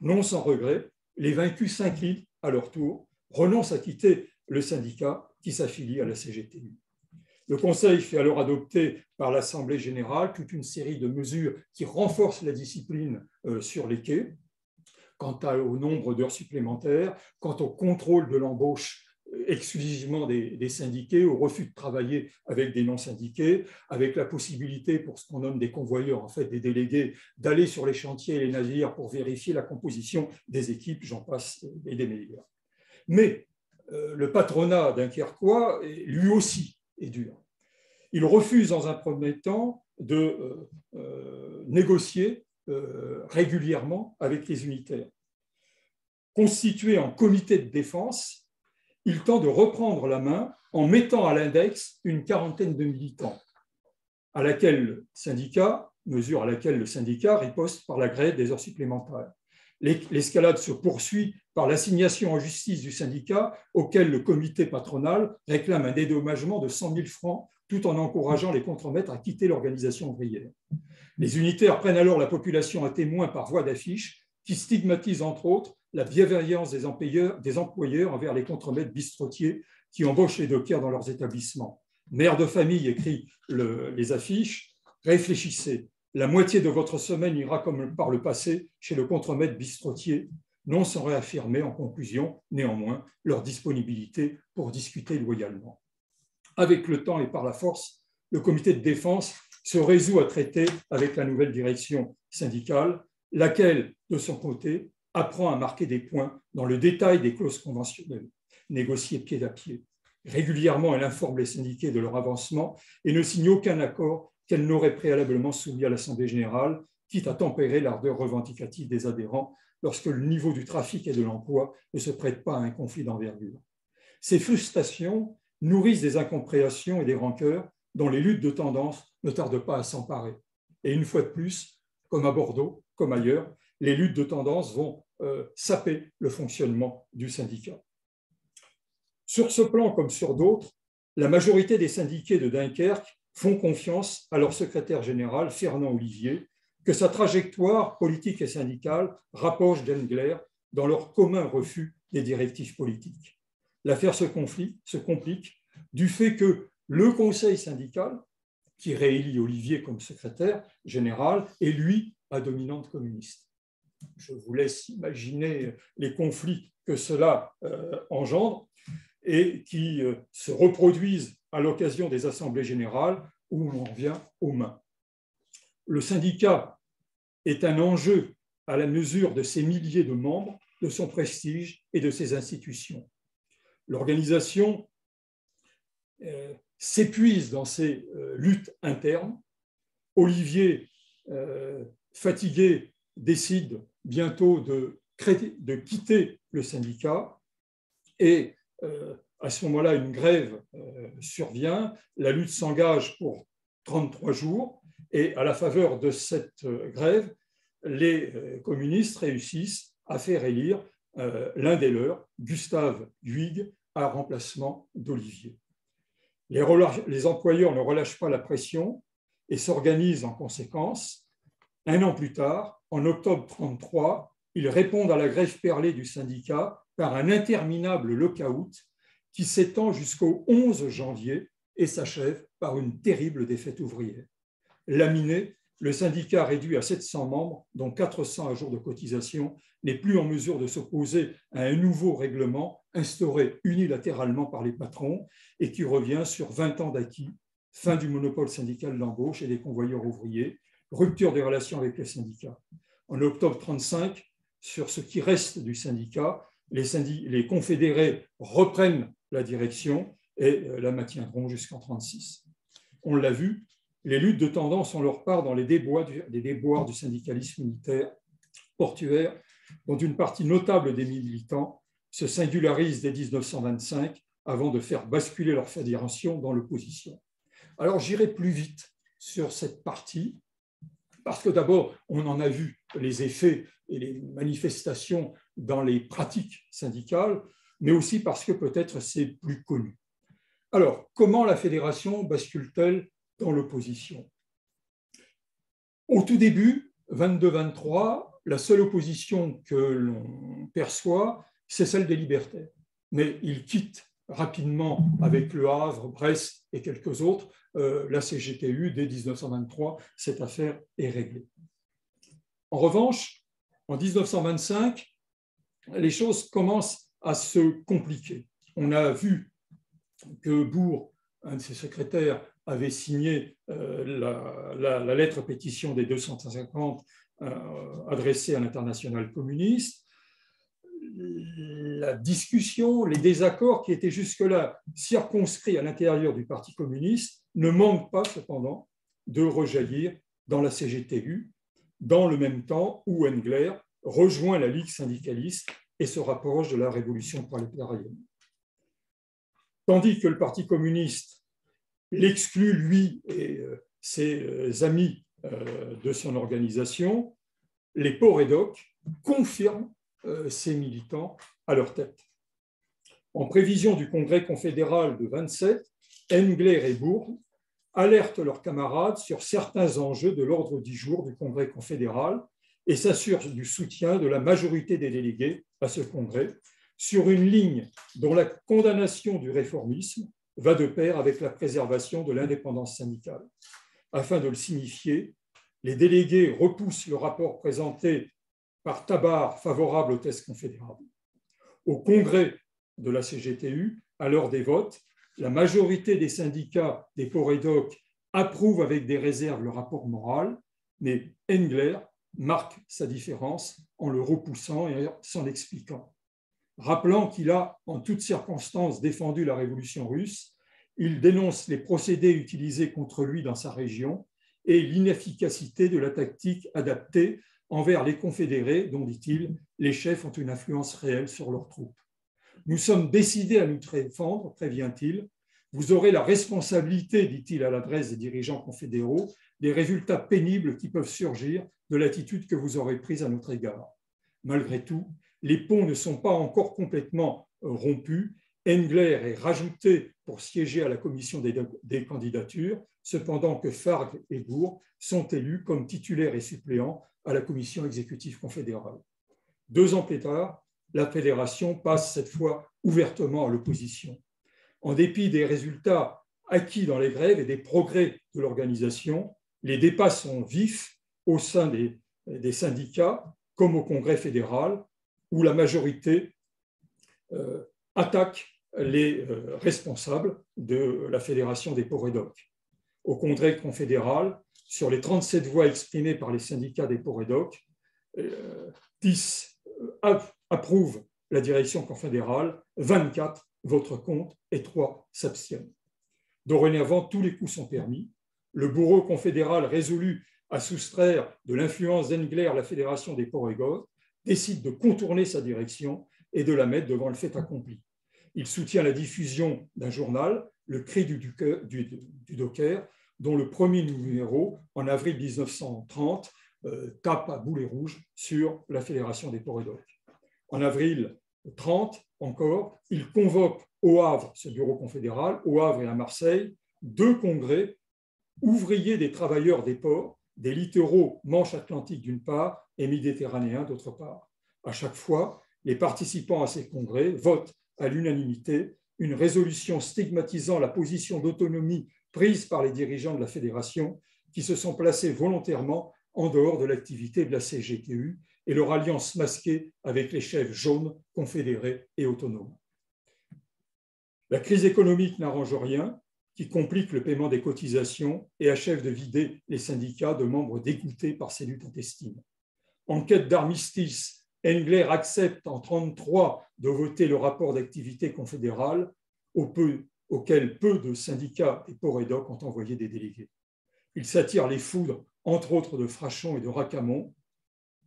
Non sans regret, les vaincus s'inclinent à leur tour, renoncent à quitter le syndicat qui s'affilie à la CGTU. Le Conseil fait alors adopter par l'Assemblée générale toute une série de mesures qui renforcent la discipline sur les quais, quant au nombre d'heures supplémentaires, quant au contrôle de l'embauche exclusivement des syndiqués, au refus de travailler avec des non-syndiqués, avec la possibilité pour ce qu'on nomme des convoyeurs, en fait des délégués, d'aller sur les chantiers et les navires pour vérifier la composition des équipes, j'en passe et des meilleurs. Mais le patronat dunkerquois, lui aussi, est dur. Il refuse dans un premier temps de négocier régulièrement avec les unitaires. Constitué en comité de défense, il tente de reprendre la main en mettant à l'index une quarantaine de militants, mesure à laquelle le syndicat riposte par la grève des heures supplémentaires. L'escalade se poursuit par l'assignation en justice du syndicat auquel le comité patronal réclame un dédommagement de 100 000 francs tout en encourageant les contremaîtres à quitter l'organisation ouvrière. Les unitaires prennent alors la population à témoin par voie d'affiche qui stigmatise entre autres la bienveillance des employeurs envers les contremaîtres bistrotiers qui embauchent les dockers dans leurs établissements. Mère de famille, écrit les affiches, réfléchissez, la moitié de votre semaine ira comme par le passé chez le contremaître bistrotier, non sans réaffirmer en conclusion, néanmoins, leur disponibilité pour discuter loyalement. Avec le temps et par la force, le comité de défense se résout à traiter avec la nouvelle direction syndicale, laquelle, de son côté, apprend à marquer des points dans le détail des clauses conventionnelles, négociées pied à pied. Régulièrement, elle informe les syndiqués de leur avancement et ne signe aucun accord qu'elle n'aurait préalablement soumis à l'Assemblée générale, quitte à tempérer l'ardeur revendicative des adhérents lorsque le niveau du trafic et de l'emploi ne se prête pas à un conflit d'envergure. Ces frustrations nourrissent des incompréhensions et des rancœurs dont les luttes de tendance ne tardent pas à s'emparer. Et une fois de plus, comme à Bordeaux, comme ailleurs, les luttes de tendance vont saper le fonctionnement du syndicat. Sur ce plan comme sur d'autres, la majorité des syndiqués de Dunkerque font confiance à leur secrétaire général, Fernand Olivier, que sa trajectoire politique et syndicale rapproche d'Engler dans leur commun refus des directives politiques. L'affaire se complique du fait que le conseil syndical, qui réélit Olivier comme secrétaire général, est lui à dominante communiste. Je vous laisse imaginer les conflits que cela engendre et qui se reproduisent à l'occasion des assemblées générales où l'on vient aux mains. Le syndicat est un enjeu à la mesure de ses milliers de membres, de son prestige et de ses institutions. L'organisation s'épuise dans ses luttes internes. Olivier, fatigué, décide bientôt de quitter le syndicat et à ce moment-là, une grève survient, la lutte s'engage pour 33 jours et à la faveur de cette grève, les communistes réussissent à faire élire l'un des leurs, Gustave Huyghe, à remplacement d'Olivier. Les employeurs ne relâchent pas la pression et s'organisent en conséquence. Un an plus tard, en octobre 1933, ils répondent à la grève perlée du syndicat par un interminable lockout qui s'étend jusqu'au 11 janvier et s'achève par une terrible défaite ouvrière. Laminé, le syndicat réduit à 700 membres, dont 400 à jour de cotisation, n'est plus en mesure de s'opposer à un nouveau règlement instauré unilatéralement par les patrons et qui revient sur 20 ans d'acquis, fin du monopole syndical d'embauche et des convoyeurs ouvriers, rupture des relations avec les syndicats. En octobre 1935, sur ce qui reste du syndicat, les confédérés reprennent la direction et la maintiendront jusqu'en 1936. On l'a vu, les luttes de tendance ont leur part dans les déboires du syndicalisme militaire portuaire, dont une partie notable des militants se singularise dès 1925 avant de faire basculer leur fédération dans l'opposition. Alors j'irai plus vite sur cette partie, parce que d'abord, on en a vu les effets et les manifestations dans les pratiques syndicales, mais aussi parce que peut-être c'est plus connu. Alors, comment la fédération bascule-t-elle dans l'opposition? Au tout début, 22-23, la seule opposition que l'on perçoit, c'est celle des libertaires. Mais ils quittent rapidement avec Le Havre, Brest et quelques autres la CGTU dès 1923. Cette affaire est réglée. En revanche, en 1925, les choses commencent à se compliquer. On a vu que Bourg, un de ses secrétaires, avait signé la lettre pétition des 250 adressée à l'internationale communiste. La discussion, les désaccords qui étaient jusque-là circonscrits à l'intérieur du Parti communiste ne manquent pas cependant de rejaillir dans la CGTU, dans le même temps où Englert rejoint la Ligue syndicaliste et se rapproche de la révolution prolétarienne. Tandis que le Parti communiste l'exclut, lui et ses amis de son organisation, les Porédoc confirment ces militants à leur tête. En prévision du congrès confédéral de 27, Englert et Bourg alertent leurs camarades sur certains enjeux de l'ordre du jour du congrès confédéral et s'assurent du soutien de la majorité des délégués à ce congrès sur une ligne dont la condamnation du réformisme va de pair avec la préservation de l'indépendance syndicale. Afin de le signifier, les délégués repoussent le rapport présenté par Tabard favorable au test confédérable. Au congrès de la CGTU, à l'heure des votes, la majorité des syndicats des Porédoc approuve avec des réserves le rapport moral, mais Englert marque sa différence en le repoussant et s'en expliquant. Rappelant qu'il a, en toutes circonstances, défendu la révolution russe, il dénonce les procédés utilisés contre lui dans sa région et l'inefficacité de la tactique adaptée envers les confédérés, dont, dit-il, les chefs ont une influence réelle sur leurs troupes. Nous sommes décidés à nous défendre, prévient-il. Vous aurez la responsabilité, dit-il à l'adresse des dirigeants confédéraux, des résultats pénibles qui peuvent surgir de l'attitude que vous aurez prise à notre égard. Malgré tout, les ponts ne sont pas encore complètement rompus. Englert est rajouté pour siéger à la commission des candidatures, cependant que Fargue et Bourg sont élus comme titulaires et suppléants à la commission exécutive confédérale. 2 ans plus tard, la fédération passe cette fois ouvertement à l'opposition. En dépit des résultats acquis dans les grèves et des progrès de l'organisation, les débats sont vifs au sein des syndicats comme au Congrès fédéral, où la majorité attaque les responsables de la Fédération des Porédoc. Au Congrès confédéral, sur les 37 voix exprimées par les syndicats des Porédoc, 10 approuvent la direction confédérale, 24 votent contre et 3 s'abstiennent. Dorénavant, tous les coups sont permis. Le bourreau confédéral résolu à soustraire de l'influence d'Englert la Fédération des Porédoc décide de contourner sa direction et de la mettre devant le fait accompli. Il soutient la diffusion d'un journal, Le Cri du Docker, dont le premier numéro, en avril 1930, tape à boulet rouge sur la Fédération des Porédoc. En avril 30, encore, il convoque au Havre, ce bureau confédéral, au Havre et à Marseille, 2 congrès ouvriers des travailleurs des ports, des littoraux manche-atlantique d'une part et méditerranéens d'autre part. À chaque fois, les participants à ces congrès votent à l'unanimité une résolution stigmatisant la position d'autonomie prise par les dirigeants de la fédération qui se sont placés volontairement en dehors de l'activité de la CGTU et leur alliance masquée avec les chefs jaunes, confédérés et autonomes. La crise économique n'arrange rien, qui complique le paiement des cotisations et achève de vider les syndicats de membres dégoûtés par ces luttes intestines. En quête d'armistice, Engler accepte en 1933 de voter le rapport d'activité confédérale auquel peu de syndicats et Porrédoc ont envoyé des délégués. Il s'attire les foudres, entre autres de Frachon et de Racamon,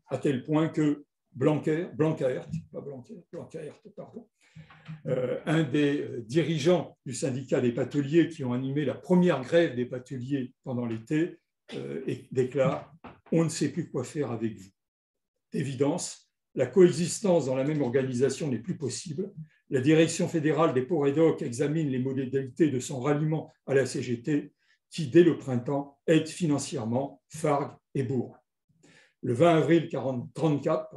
à tel point que Blanquaert, un des dirigeants du syndicat des bateliers qui ont animé la première grève des bateliers pendant l'été, déclare « On ne sait plus quoi faire avec vous ». D'évidence, la coexistence dans la même organisation n'est plus possible. La direction fédérale des Porrédoc examine les modalités de son ralliement à la CGT qui, dès le printemps, aide financièrement Fargue et Bourg. Le 20 avril 1934,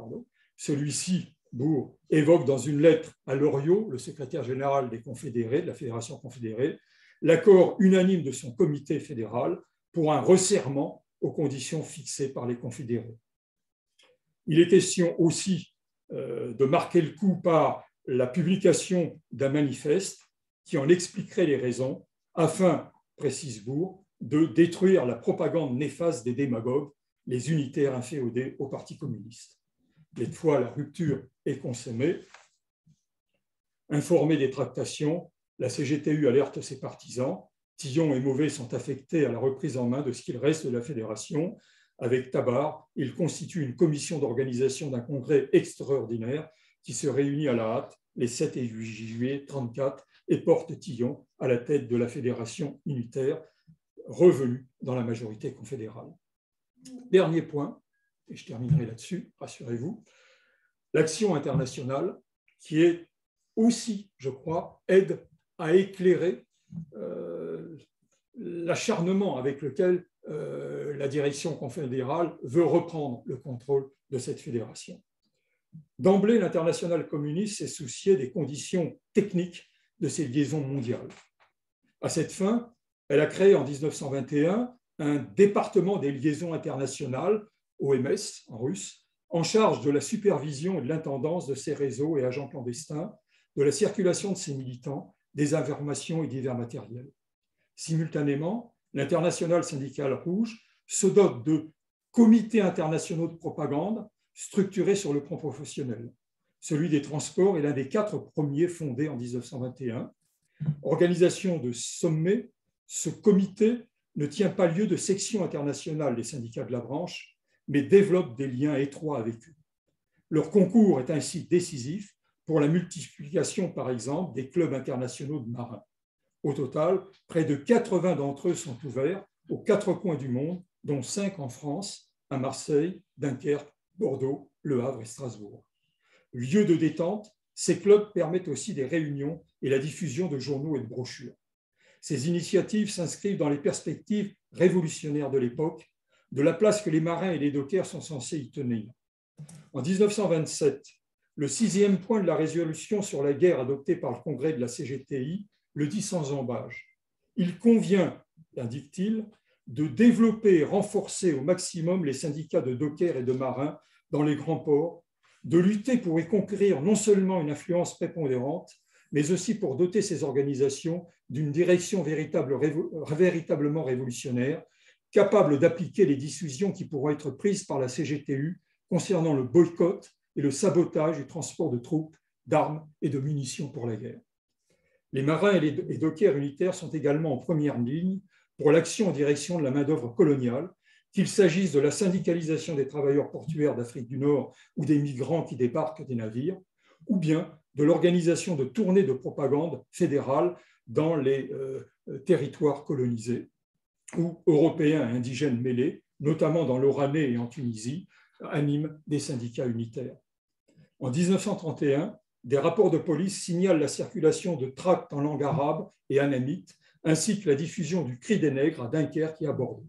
celui-ci, Bourg, évoque dans une lettre à Loriot, le secrétaire général des Confédérés, de la Fédération confédérée, l'accord unanime de son comité fédéral pour un resserrement aux conditions fixées par les confédérés. Il est question aussi de marquer le coup par la publication d'un manifeste qui en expliquerait les raisons afin, précise Bourg, de détruire la propagande néfaste des démagogues, les unitaires inféodés au Parti communiste. Cette fois, la rupture est consommée. Informée des tractations, la CGTU alerte ses partisans. Tillon et Mauvais sont affectés à la reprise en main de ce qu'il reste de la fédération. Avec Tabard, il constitue une commission d'organisation d'un congrès extraordinaire qui se réunit à la hâte les 7 et 8 juillet 1934 et porte Tillon à la tête de la fédération unitaire, revenue dans la majorité confédérale. Dernier point, et je terminerai là-dessus, rassurez-vous, l'action internationale qui est aussi, je crois, aide à éclairer l'acharnement avec lequel la direction confédérale veut reprendre le contrôle de cette fédération. D'emblée, l'internationale communiste s'est souciée des conditions techniques de ces liaisons mondiales. À cette fin, elle a créé en 1921 un département des liaisons internationales, OMS en russe, en charge de la supervision et de l'intendance de ces réseaux et agents clandestins, de la circulation de ces militants, des informations et divers matériels. Simultanément, l'Internationale syndicale rouge se dote de comités internationaux de propagande structurés sur le plan professionnel. Celui des transports est l'un des 4 premiers fondés en 1921. Organisation de sommet, ce comité ne tient pas lieu de section internationale des syndicats de la branche, mais développe des liens étroits avec eux. Leur concours est ainsi décisif pour la multiplication, par exemple, des clubs internationaux de marins. Au total, près de 80 d'entre eux sont ouverts aux 4 coins du monde, dont 5 en France, à Marseille, Dunkerque, Bordeaux, Le Havre et Strasbourg. Lieu de détente, ces clubs permettent aussi des réunions et la diffusion de journaux et de brochures. Ces initiatives s'inscrivent dans les perspectives révolutionnaires de l'époque, de la place que les marins et les dockers sont censés y tenir. En 1927, le 6e point de la résolution sur la guerre adoptée par le Congrès de la CGTI le dit sans embâche. Il convient, indique-t-il, de développer et renforcer au maximum les syndicats de dockers et de marins dans les grands ports, de lutter pour y conquérir non seulement une influence prépondérante, mais aussi pour doter ces organisations d'une direction véritablement révolutionnaire, capable d'appliquer les décisions qui pourront être prises par la CGTU concernant le boycott et le sabotage du transport de troupes, d'armes et de munitions pour la guerre. Les marins et les dockers unitaires sont également en première ligne pour l'action en direction de la main-d'œuvre coloniale, qu'il s'agisse de la syndicalisation des travailleurs portuaires d'Afrique du Nord ou des migrants qui débarquent des navires, ou bien de l'organisation de tournées de propagande fédérale dans les territoires colonisés, où Européens et indigènes mêlés, notamment dans l'Oranais et en Tunisie, animent des syndicats unitaires. En 1931, des rapports de police signalent la circulation de tracts en langue arabe et annamite, ainsi que la diffusion du cri des nègres à Dunkerque et à Bordeaux.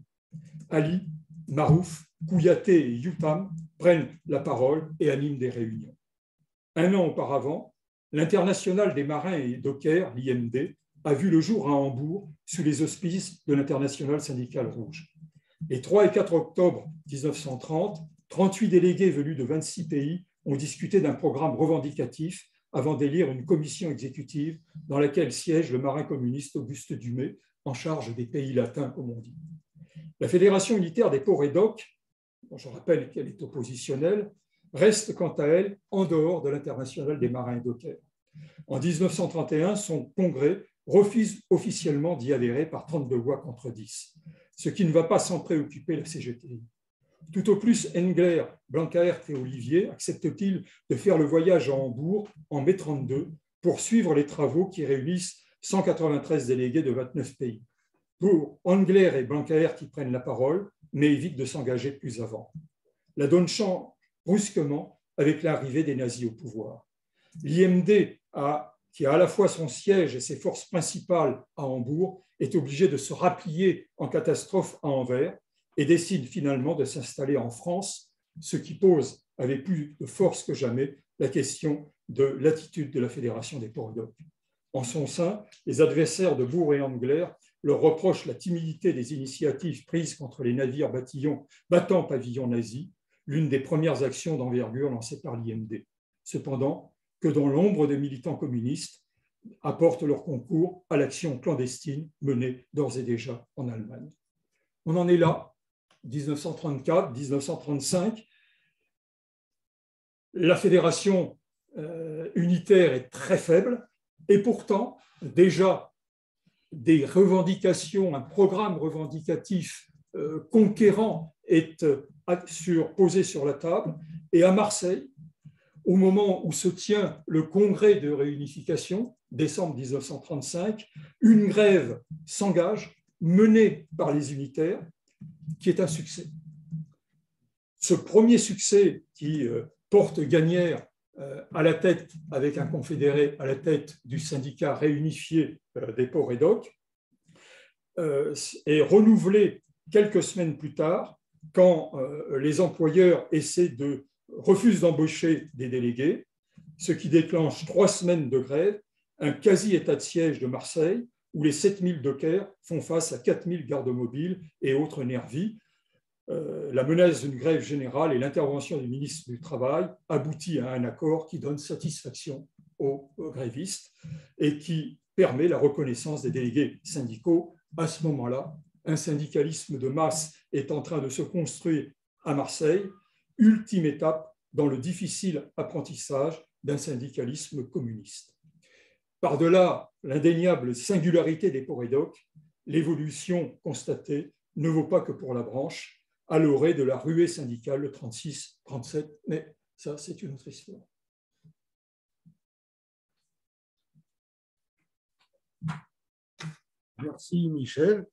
Ali, Marouf, Kouyaté et Youtam prennent la parole et animent des réunions. Un an auparavant, l'Internationale des marins et dockers, l'IMD, a vu le jour à Hambourg sous les auspices de l'Internationale syndicale rouge. Les 3 et 4 octobre 1930, 38 délégués venus de 26 pays ont discuté d'un programme revendicatif avant d'élire une commission exécutive dans laquelle siège le marin communiste Auguste Dumay, en charge des pays latins, comme on dit. La Fédération unitaire des ports et docks, dont je rappelle qu'elle est oppositionnelle, reste quant à elle en dehors de l'Internationale des marins et dockers. En 1931, son congrès refuse officiellement d'y adhérer par 32 voix contre 10, ce qui ne va pas sans préoccuper la CGTI. Tout au plus, Engler, Blanquaert et Olivier acceptent-ils de faire le voyage à Hambourg en mai 32 pour suivre les travaux qui réunissent 193 délégués de 29 pays. Pour Engler et Blanquaert qui prennent la parole, mais évitent de s'engager plus avant. La donne change brusquement avec l'arrivée des nazis au pouvoir. L'IMD, qui a à la fois son siège et ses forces principales à Hambourg, est obligée de se replier en catastrophe à Anvers et décide finalement de s'installer en France, ce qui pose avec plus de force que jamais la question de l'attitude de la Fédération des ports et docks. En son sein, les adversaires de Bourg et Engler leur reprochent la timidité des initiatives prises contre les navires battant pavillon nazi, l'une des premières actions d'envergure lancées par l'IMD. Cependant, que dans l'ombre des militants communistes apportent leur concours à l'action clandestine menée d'ores et déjà en Allemagne. On en est là, 1934, 1935. La fédération unitaire est très faible et pourtant, déjà, des revendications, un programme revendicatif conquérant est posé sur la table. Et à Marseille, au moment où se tient le congrès de réunification, décembre 1935, une grève s'engage, menée par les unitaires, qui est un succès. Ce premier succès qui porte Gagnère à la tête, avec un confédéré à la tête du syndicat réunifié des ports et docks, est renouvelé quelques semaines plus tard quand les employeurs refusent d'embaucher des délégués, ce qui déclenche 3 semaines de grève, un quasi-état de siège de Marseille, où les 7000 dockers font face à 4000 gardes mobiles et autres nervis. La menace d'une grève générale et l'intervention du ministre du Travail aboutit à un accord qui donne satisfaction aux grévistes et qui permet la reconnaissance des délégués syndicaux. À ce moment-là, un syndicalisme de masse est en train de se construire à Marseille, ultime étape dans le difficile apprentissage d'un syndicalisme communiste. Par-delà l'indéniable singularité des ports et docks, l'évolution constatée ne vaut pas que pour la branche, à l'orée de la ruée syndicale le 36-37, mais ça, c'est une autre histoire. Merci Michel.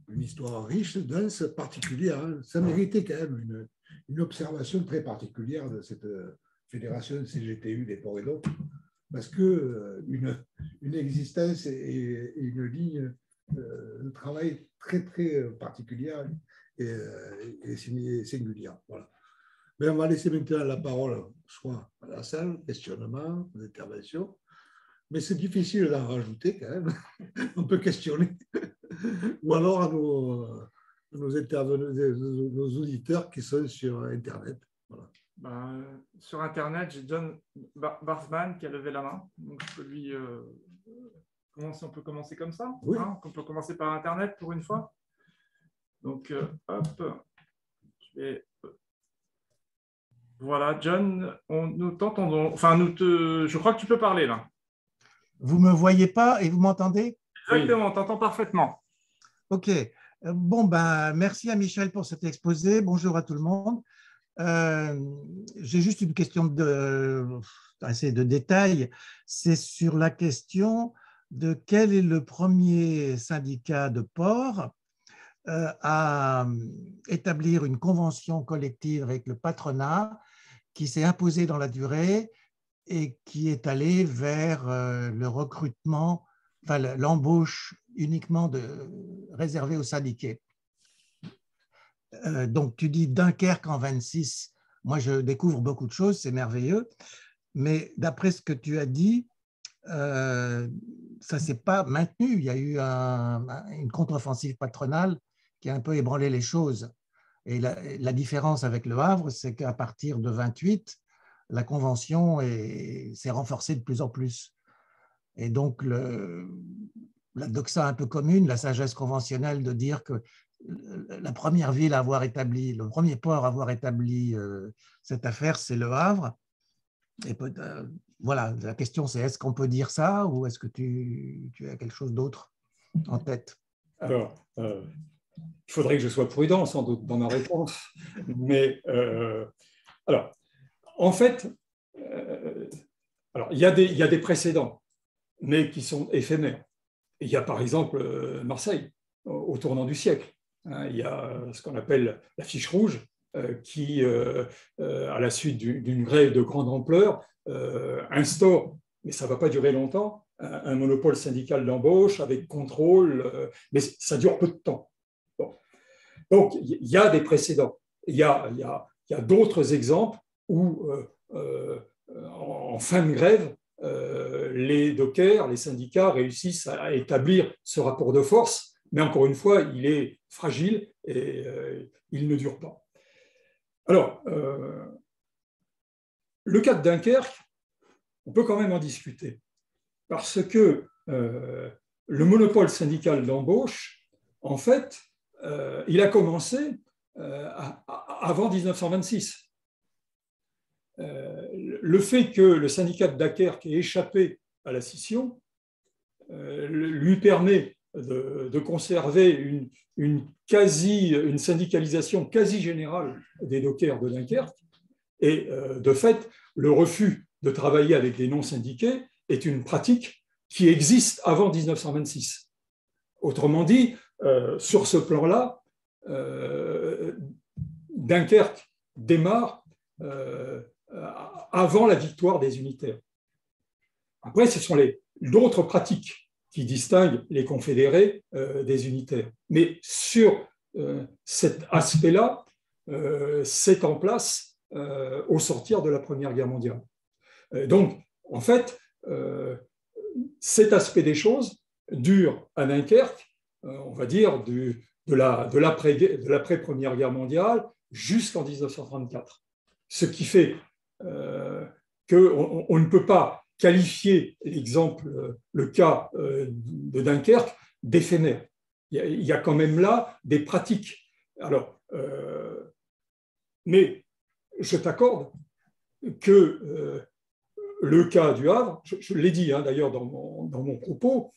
Une histoire riche, dense, particulière. Ça méritait quand même une observation très particulière de cette fédération CGTU des ports et docks, parce qu'une existence et une ligne de travail très particulière et singulière. Voilà. Mais on va laisser maintenant la parole soit à la salle, questionnement, interventions. Mais c'est difficile d'en rajouter quand même. On peut questionner. Ou alors à nos intervenants, nos auditeurs qui sont sur Internet. Voilà. Sur Internet, j'ai John Barsman qui a levé la main. Donc je peux lui on peut commencer comme ça, oui. Hein, on peut commencer par Internet pour une fois. Donc, hop, voilà, John, nous t'entendons. Enfin, je crois que tu peux parler là. Vous ne me voyez pas et vous m'entendez? Exactement, on t'entend parfaitement. OK. Bon, merci à Michel pour cet exposé. Bonjour à tout le monde. J'ai juste une question assez de détail. C'est sur la question de quel est le premier syndicat de port à établir une convention collective avec le patronat qui s'est imposée dans la durée et qui est allé vers le recrutement, enfin l'embauche uniquement réservée aux syndiqués. Donc tu dis Dunkerque en 26, moi je découvre beaucoup de choses, c'est merveilleux. Mais d'après ce que tu as dit, ça ne s'est pas maintenu. Il y a eu une contre-offensive patronale qui a un peu ébranlé les choses. Et la différence avec le Havre, c'est qu'à partir de 28, la Convention s'est renforcée de plus en plus. Et donc, la doxa un peu commune, la sagesse conventionnelle de dire que la première ville à avoir établi, le premier port à avoir établi cette affaire, c'est le Havre. Et voilà, la question c'est est-ce qu'on peut dire ça ou est-ce que tu as quelque chose d'autre en tête? Alors, il faudrait que je sois prudent sans doute dans ma réponse, mais alors, en fait, alors, il y a des précédents, mais qui sont éphémères. Il y a par exemple Marseille, au tournant du siècle. Il y a ce qu'on appelle la fiche rouge, qui, à la suite d'une grève de grande ampleur, instaure, mais ça ne va pas durer longtemps, un monopole syndical d'embauche avec contrôle, mais ça dure peu de temps. Bon. Donc, il y a des précédents. Il y a d'autres exemples où, en fin de grève, les dockers, les syndicats réussissent à établir ce rapport de force, mais encore une fois, il est fragile et il ne dure pas. Alors, le cas de Dunkerque, on peut quand même en discuter, parce que le monopole syndical d'embauche, en fait, il a commencé avant 1926. Le fait que le syndicat de Dunkerque ait échappé à la scission lui permet de conserver une syndicalisation quasi générale des dockers de Dunkerque, et de fait, le refus de travailler avec des non-syndiqués est une pratique qui existe avant 1926. Autrement dit, sur ce plan-là, Dunkerque démarre avant la victoire des unitaires. Après, ce sont d'autres pratiques qui distinguent les confédérés des unitaires. Mais sur cet aspect-là, c'est en place au sortir de la Première Guerre mondiale. Donc, en fait, cet aspect des choses dure à Dunkerque, on va dire, de l'après-Première Guerre mondiale jusqu'en 1934. Ce qui fait qu'on ne peut pas qualifier le cas de Dunkerque d'éphémère. Il y a quand même là des pratiques. Alors, mais je t'accorde que le cas du Havre, je l'ai dit d'ailleurs dans mon propos,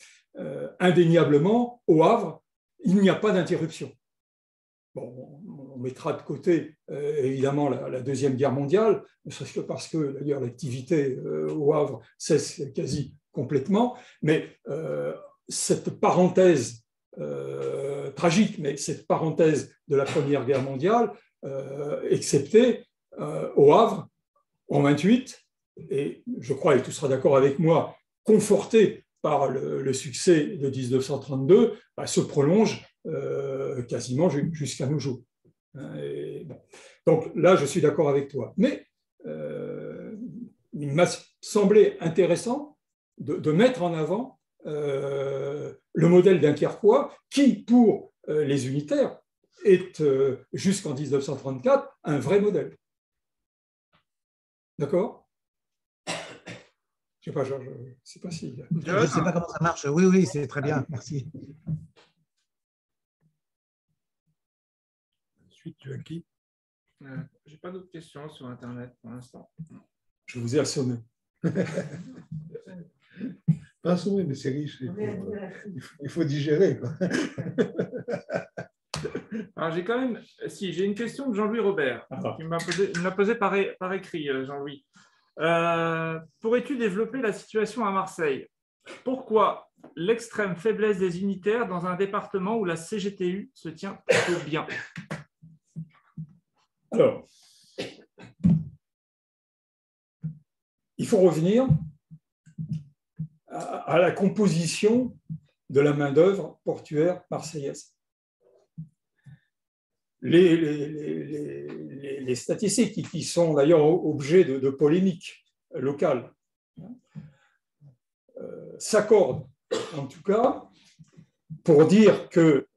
indéniablement, au Havre, il n'y a pas d'interruption. Bon, on mettra de côté évidemment la Deuxième Guerre mondiale, parce que d'ailleurs l'activité au Havre cesse quasi complètement, mais cette parenthèse tragique, mais cette parenthèse de la Première Guerre mondiale, excepté au Havre en 28, et je crois, et tu seras d'accord avec moi, conforté par le succès de 1932, se prolonge quasiment jusqu'à nos jours. Bon. Donc là, je suis d'accord avec toi. Mais il m'a semblé intéressant de mettre en avant le modèle dunkerquois qui, pour les unitaires, est jusqu'en 1934 un vrai modèle. D'accord ? Je ne sais pas, Georges, je ne sais pas si... Je ne sais pas comment ça marche. Oui, oui, c'est très bien. Merci. Ensuite, tu as qui? Je n'ai pas d'autres questions sur Internet pour l'instant. Je vous ai assommé. Pas assommé, mais c'est riche. Il faut digérer, quoi. Alors, j'ai quand même... Si, j'ai une question de Jean-Louis Robert. Il m'a posé par écrit, Jean-Louis. Pourrais-tu développer la situation à Marseille? Pourquoi l'extrême faiblesse des unitaires dans un département où la CGTU se tient plutôt bien? Alors, il faut revenir à la composition de la main-d'œuvre portuaire marseillaise. Les statistiques qui sont d'ailleurs objet de polémiques locales s'accordent, en tout cas, pour dire que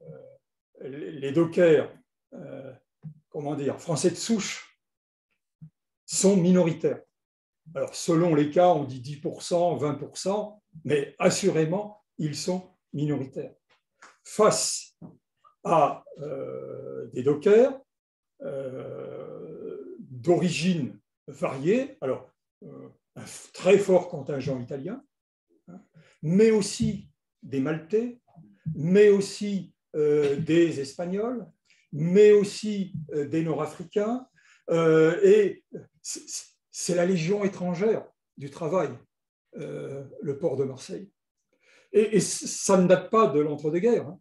les dockers, français de souche, sont minoritaires. Alors, selon les cas, on dit 10%, 20%, mais assurément, ils sont minoritaires. Face à des dockers d'origine variée, alors un très fort contingent italien, mais aussi des Maltais, mais aussi des Espagnols, mais aussi des Nord-Africains, et c'est la Légion étrangère du travail, le port de Marseille. Et ça ne date pas de l'entre-deux-guerres, hein.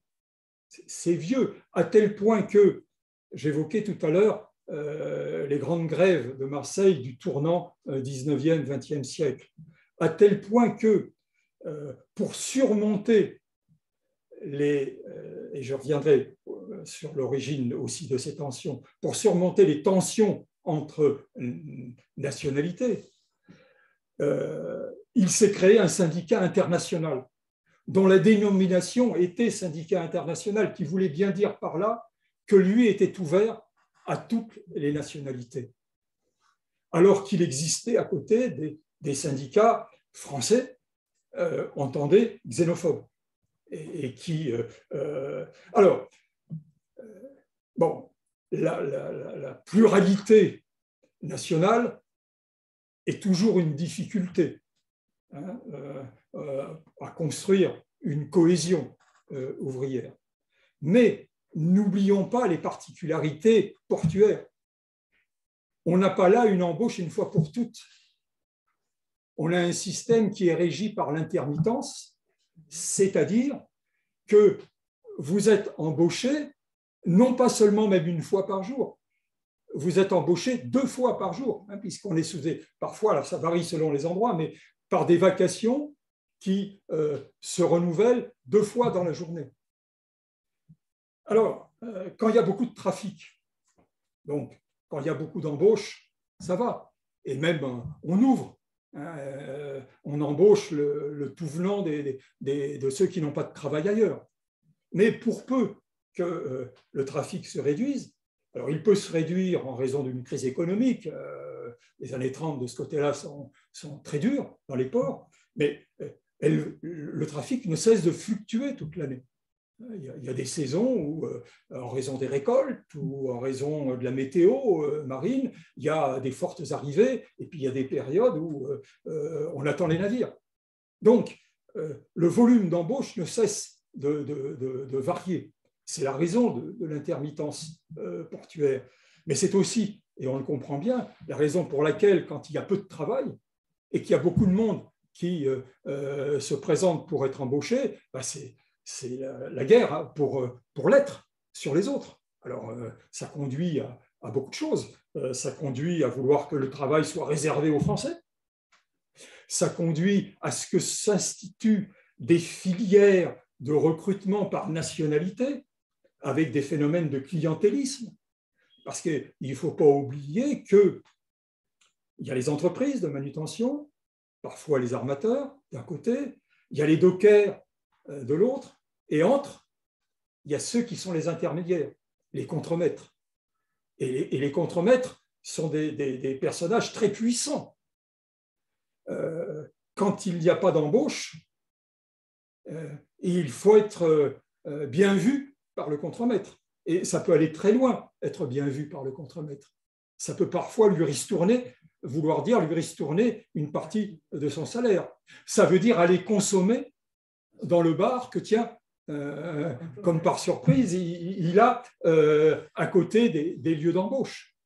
C'est vieux, à tel point que, j'évoquais tout à l'heure, les grandes grèves de Marseille du tournant 19e, 20e siècle, à tel point que, pour surmonter et je reviendrai sur l'origine aussi de ces tensions, pour surmonter les tensions entre nationalités, il s'est créé un syndicat international dont la dénomination était syndicat international, qui voulait bien dire par là que lui était ouvert à toutes les nationalités, alors qu'il existait à côté des syndicats français, entendez, xénophobes, et qui... alors, bon, la pluralité nationale est toujours une difficulté, hein, à construire une cohésion ouvrière. Mais n'oublions pas les particularités portuaires. On n'a pas là une embauche une fois pour toutes. On a un système qui est régi par l'intermittence, c'est-à-dire que vous êtes embauché non pas seulement même une fois par jour, vous êtes embauché 2 fois par jour, hein, puisqu'on est parfois, alors ça varie selon les endroits, mais par des vacations qui se renouvellent 2 fois dans la journée. Alors, quand il y a beaucoup de trafic, donc quand il y a beaucoup d'embauches, ça va. Et même, on ouvre, hein, on embauche le tout venant de ceux qui n'ont pas de travail ailleurs. Mais pour peu que le trafic se réduise, alors il peut se réduire en raison d'une crise économique, les années 30 de ce côté-là sont très dures dans les ports, mais le trafic ne cesse de fluctuer toute l'année. Il y a des saisons où, en raison des récoltes ou en raison de la météo marine, il y a des fortes arrivées, et puis il y a des périodes où on attend les navires. Donc, le volume d'embauche ne cesse de varier. C'est la raison de l'intermittence portuaire. Mais c'est aussi, et on le comprend bien, la raison pour laquelle, quand il y a peu de travail et qu'il y a beaucoup de monde qui se présente pour être embauché, bah c'est la guerre pour l'être sur les autres. Alors, ça conduit à beaucoup de choses. Ça conduit à vouloir que le travail soit réservé aux Français. Ça conduit à ce que s'instituent des filières de recrutement par nationalité, avec des phénomènes de clientélisme. Parce qu'il ne faut pas oublier qu'il y a les entreprises de manutention, parfois les armateurs d'un côté, il y a les dockers de l'autre, et entre, il y a ceux qui sont les intermédiaires, les contremaîtres. Et les contremaîtres sont des personnages très puissants. Quand il n'y a pas d'embauche, il faut être bien vu par le contremaître. Et ça peut aller très loin, être bien vu par le contremaître. Ça peut parfois vouloir dire lui ristourner une partie de son salaire. Ça veut dire aller consommer dans le bar que, tiens, comme par surprise, il a à côté des lieux d'embauche,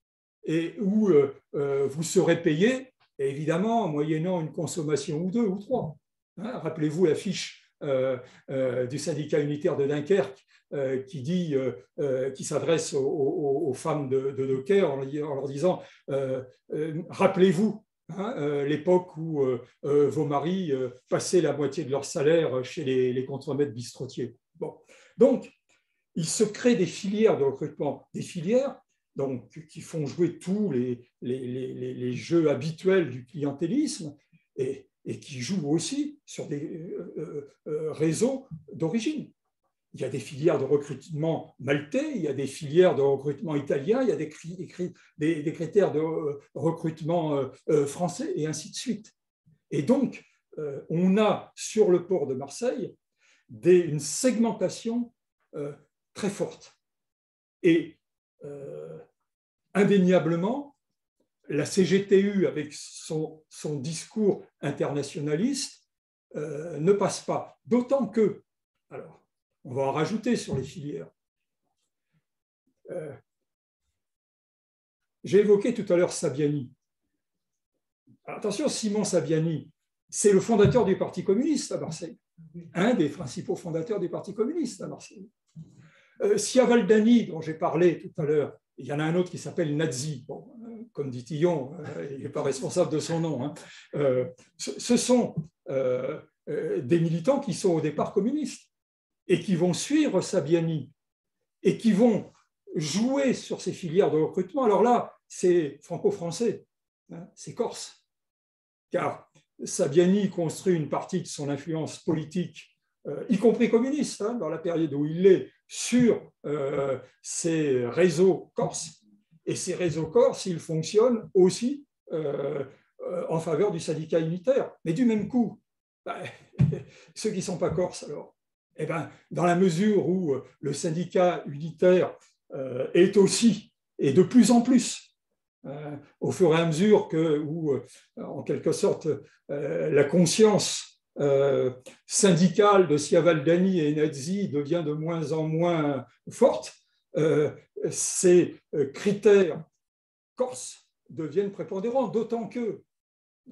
et où vous serez payé, évidemment, moyennant une consommation ou 2 ou 3. Hein, rappelez-vous la fiche du syndicat unitaire de Dunkerque qui s'adresse aux femmes de dockers en leur disant rappelez-vous, hein, l'époque où vos maris passaient la moitié de leur salaire chez les contremaîtres bistrotiers. Bon. Donc, il se crée des filières de recrutement, des filières donc, qui font jouer tous les jeux habituels du clientélisme et qui jouent aussi sur des réseaux d'origine. Il y a des filières de recrutement maltais, il y a des filières de recrutement italien, il y a des critères de recrutement français, et ainsi de suite. Et donc, on a sur le port de Marseille une segmentation très forte. Et indéniablement, la CGTU, avec son discours internationaliste, ne passe pas. D'autant que, alors, on va en rajouter sur les filières. J'ai évoqué tout à l'heure Saviani. Alors, attention, Simon Saviani, c'est le fondateur du Parti communiste à Marseille, un des principaux fondateurs du Parti communiste à Marseille. Sciavaldani, dont j'ai parlé tout à l'heure, il y en a un autre qui s'appelle Nazi. Bon, comme dit Tillon, il n'est pas responsable de son nom. Hein. Ce sont des militants qui sont au départ communistes et qui vont suivre Saviani et qui vont jouer sur ces filières de recrutement. Alors là, c'est franco-français, hein, c'est corse, car Saviani construit une partie de son influence politique, y compris communiste, hein, dans la période où il est, sur ces réseaux corses. Et ces réseaux corses, ils fonctionnent aussi en faveur du syndicat unitaire. Mais du même coup, ceux qui ne sont pas corses, alors, eh ben, dans la mesure où le syndicat unitaire est aussi, et de plus en plus, au fur et à mesure où, en quelque sorte, la conscience syndicale de Sciavaldani et Nazi devient de moins en moins forte, ces critères corses deviennent prépondérants, d'autant que,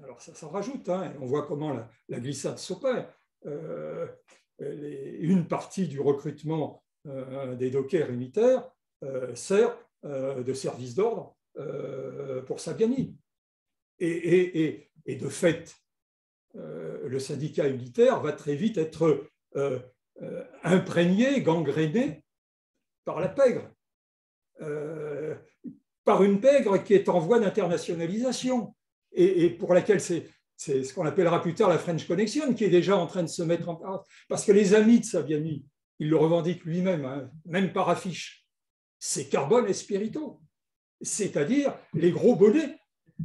alors ça s'en rajoute, hein, on voit comment la glissade s'opère, une partie du recrutement des dockers unitaires sert de service d'ordre pour Saviani. Et de fait, le syndicat unitaire va très vite être imprégné, gangréné par la pègre, par une pègre qui est en voie d'internationalisation et pour laquelle c'est ce qu'on appellera plus tard la French Connection, qui est déjà en train de se mettre en place. Parce que les amis de Saviani, il le revendique lui-même, hein, même par affiche, c'est Carbone et Spirito, c'est-à-dire les gros bonnets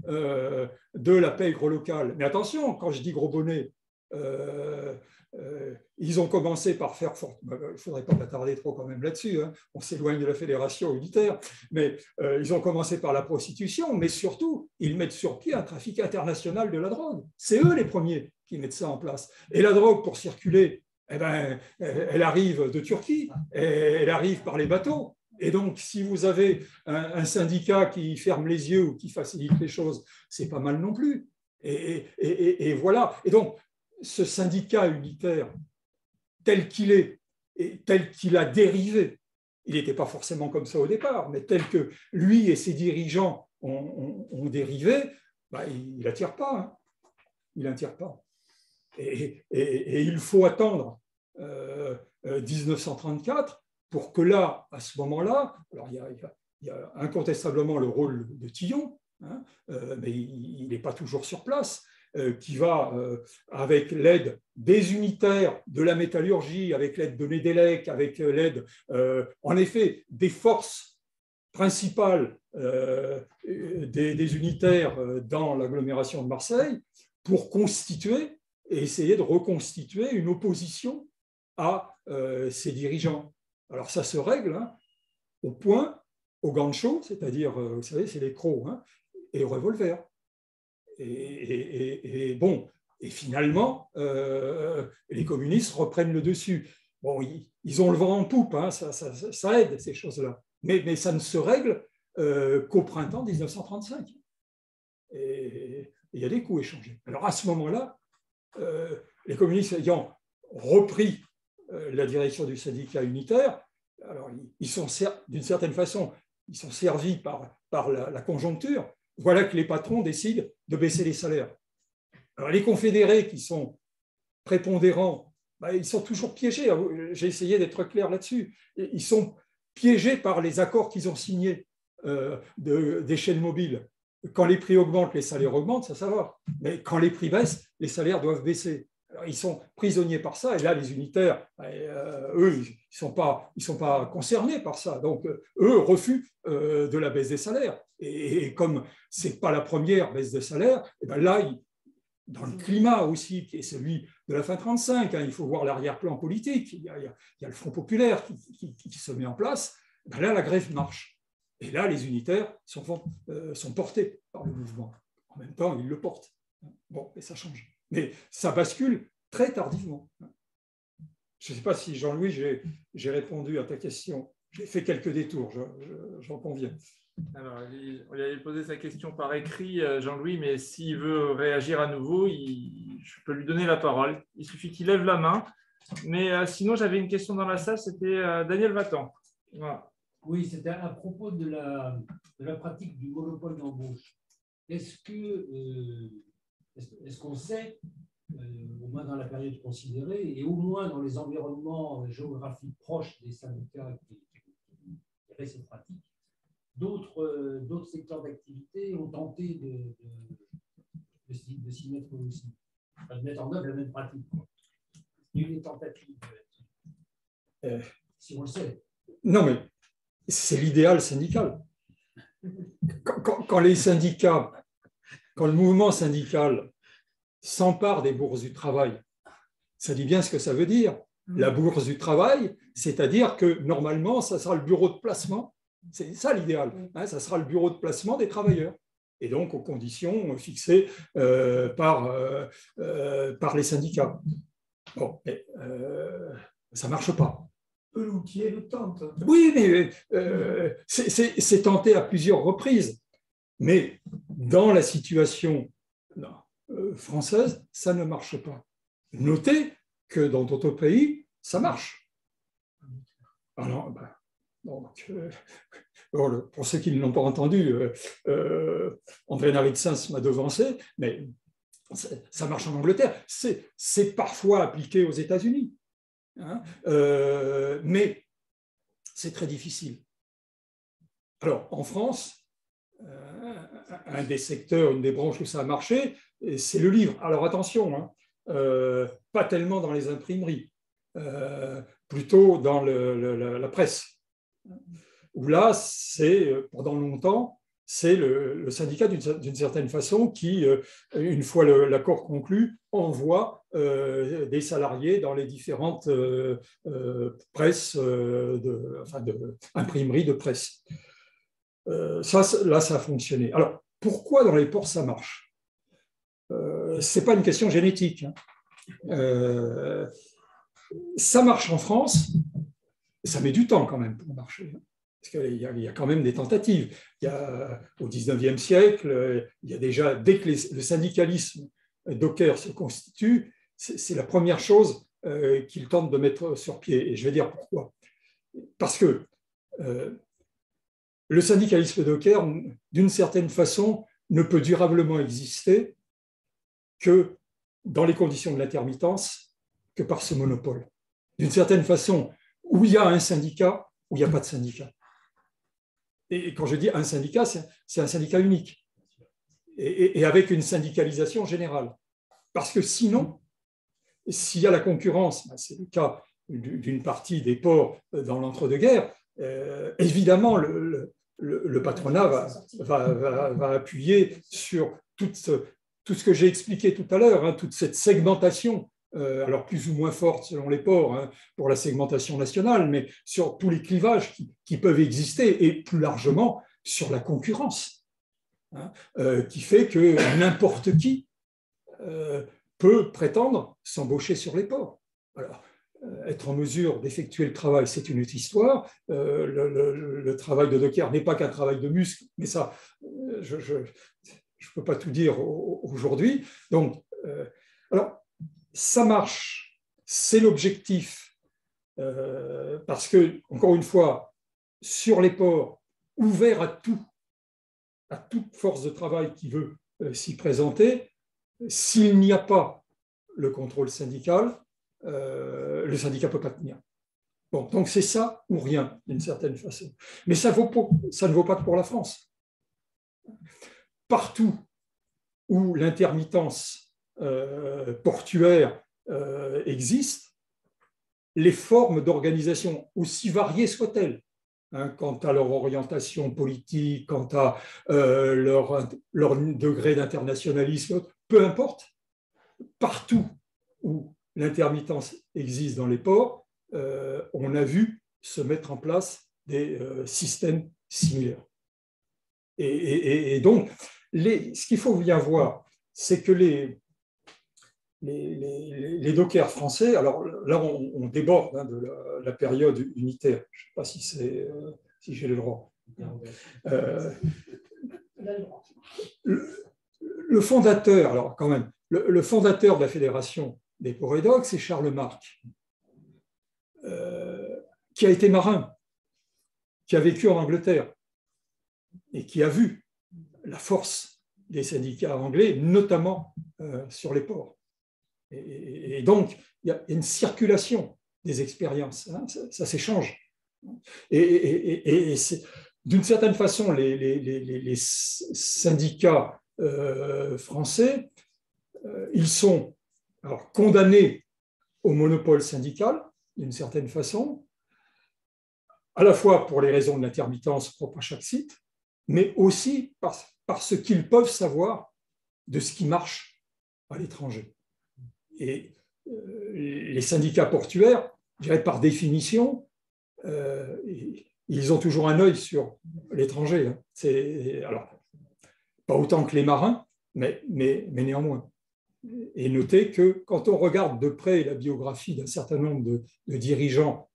de la pègre locale. Mais attention, quand je dis gros bonnets, ils ont commencé par faire fort. Il ne faudrait pas m'attarder trop quand même là-dessus, hein. On s'éloigne de la fédération unitaire, mais ils ont commencé par la prostitution, mais surtout, ils mettent sur pied un trafic international de la drogue. C'est eux les premiers qui mettent ça en place. Et la drogue, pour circuler, eh ben, elle arrive de Turquie, elle arrive par les bateaux. Et donc, si vous avez un syndicat qui ferme les yeux ou qui facilite les choses, c'est pas mal non plus. Et voilà. Et donc, ce syndicat unitaire, tel qu'il est, et tel qu'il a dérivé, il n'était pas forcément comme ça au départ, mais tel que lui et ses dirigeants ont dérivé, bah, il n'attire pas. Hein. Il n'attire pas. Et il faut attendre 1934 pour que là, à ce moment-là, alors il y a incontestablement le rôle de Tillon, hein, mais il n'est pas toujours sur place, qui va, avec l'aide des unitaires, de la métallurgie, avec l'aide de Nedelec, avec l'aide, en effet, des forces principales des unitaires dans l'agglomération de Marseille, pour constituer et essayer de reconstituer une opposition à ces dirigeants. Alors ça se règle, hein, au point, au gancho, c'est-à-dire, vous savez, c'est les crocs, hein, et au revolver. Et bon, et finalement, les communistes reprennent le dessus. Bon, ils ont le vent en poupe, hein, ça aide ces choses-là, mais ça ne se règle qu'au printemps 1935. Et il y a des coups échangés. Alors à ce moment-là, les communistes ayant repris la direction du syndicat unitaire, alors ils sont d'une certaine façon, ils sont servis par la conjoncture. Voilà que les patrons décident de baisser les salaires. Alors les confédérés qui sont prépondérants, ben, ils sont toujours piégés. J'ai essayé d'être clair là-dessus. Ils sont piégés par les accords qu'ils ont signés des chaînes mobiles. Quand les prix augmentent, les salaires augmentent, ça va. Mais quand les prix baissent, les salaires doivent baisser. Alors, ils sont prisonniers par ça, et là, les unitaires, eux, ils ne sont pas concernés par ça. Donc, eux refusent de la baisse des salaires. Et comme ce n'est pas la première baisse de salaire, et bien là, dans le climat aussi, qui est celui de la fin 1935, il faut voir l'arrière-plan politique, il y a le Front populaire qui se met en place, ben là, la grève marche. Et là, les unitaires sont portés par le mouvement. En même temps, ils le portent. Bon, et ça change. Mais ça bascule très tardivement. Je ne sais pas si, Jean-Louis, j'ai répondu à ta question. J'ai fait quelques détours, j'en conviens. Alors, il avait posé sa question par écrit, Jean-Louis, mais s'il veut réagir à nouveau, je peux lui donner la parole. Il suffit qu'il lève la main. Mais sinon, j'avais une question dans la salle, c'était Daniel Vatan. Voilà. Oui, c'était à propos de la pratique du monopole d'embauche. Est-ce qu'on sait, au moins dans la période considérée, et au moins dans les environnements géographiques proches des syndicats qui avaient cette pratique, d'autres secteurs d'activité ont tenté de s'y mettre aussi, de mettre en œuvre la même pratique. Il y a eu des tentatives, si on le sait. Non, mais c'est l'idéal syndical. Quand les syndicats, quand le mouvement syndical s'empare des bourses du travail, ça dit bien ce que ça veut dire. La bourse du travail, c'est-à-dire que normalement, ça sera le bureau de placement. C'est ça l'idéal. Ça sera le bureau de placement des travailleurs. Et donc aux conditions fixées par les syndicats. Bon, mais ça ne marche pas. L'outil le tente. Oui, mais c'est tenté à plusieurs reprises. Mais dans la situation française, ça ne marche pas. Notez que dans d'autres pays, ça marche. Alors, pour ceux qui ne l'ont pas entendu, André Narid-Sens m'a devancé, mais ça marche en Angleterre. C'est parfois appliqué aux États-Unis. Mais c'est très difficile. Alors, en France, un des secteurs, une des branches où ça a marché, c'est le livre. Alors, attention, pas tellement dans les imprimeries, plutôt dans la presse, où là, pendant longtemps, c'est le syndicat, d'une certaine façon, qui, une fois l'accord conclu, envoie des salariés dans les différentes presses, imprimeries de presse. Là, ça a fonctionné. Alors, pourquoi dans les ports ça marche? Ce n'est pas une question génétique. Ça marche en France, ça met du temps quand même pour marcher. Parce qu'il y a quand même des tentatives. Au XIXe siècle, il y a déjà, dès que le syndicalisme docker se constitue, c'est la première chose qu'il tente de mettre sur pied. Et je vais dire pourquoi. Parce que le syndicalisme docker, d'une certaine façon, ne peut durablement exister que dans les conditions de l'intermittence, que par ce monopole. D'une certaine façon, où il y a un syndicat, où il n'y a pas de syndicat. Et quand je dis un syndicat, c'est un syndicat unique, et avec une syndicalisation générale. Parce que sinon, s'il y a la concurrence, c'est le cas d'une partie des ports dans l'entre-deux-guerres, évidemment, le patronat va appuyer sur tout ce que j'ai expliqué tout à l'heure, toute cette segmentation, alors plus ou moins forte selon les ports, pour la segmentation nationale, mais sur tous les clivages qui peuvent exister, et plus largement sur la concurrence, qui fait que n'importe qui peut prétendre s'embaucher sur les ports. Alors, être en mesure d'effectuer le travail, c'est une autre histoire. Le travail de docker n'est pas qu'un travail de muscle, mais ça, je ne peux pas tout dire aujourd'hui. Donc, alors, ça marche, c'est l'objectif, parce que, encore une fois, sur les ports, ouverts à toute force de travail qui veut s'y présenter, s'il n'y a pas le contrôle syndical, le syndicat ne peut pas tenir. Bon, donc c'est ça ou rien, d'une certaine façon. Mais ça ne vaut pas que pour la France. Partout où l'intermittence portuaire existe, les formes d'organisation, aussi variées soient-elles, quant à leur orientation politique, quant à leur degré d'internationalisme, peu importe, partout où l'intermittence existe dans les ports, on a vu se mettre en place des systèmes similaires. Et donc, ce qu'il faut bien voir, c'est que les dockers français, alors là, on déborde de la période unitaire. Je ne sais pas si j'ai le droit. Le fondateur, alors quand même, le fondateur de la Fédération des ports et docks, c'est Charles Marc, qui a été marin, qui a vécu en Angleterre et qui a vu la force des syndicats anglais, notamment sur les ports. Et donc, il y a une circulation des expériences, ça s'échange. Et d'une certaine façon, les syndicats français, ils sont alors, condamnés au monopole syndical, d'une certaine façon, à la fois pour les raisons de l'intermittence propre à chaque site, mais aussi parce qu'ils peuvent savoir de ce qui marche à l'étranger. Et les syndicats portuaires, je dirais par définition, ils ont toujours un œil sur l'étranger. Alors, pas autant que les marins, mais néanmoins. Et notez que quand on regarde de près la biographie d'un certain nombre de dirigeants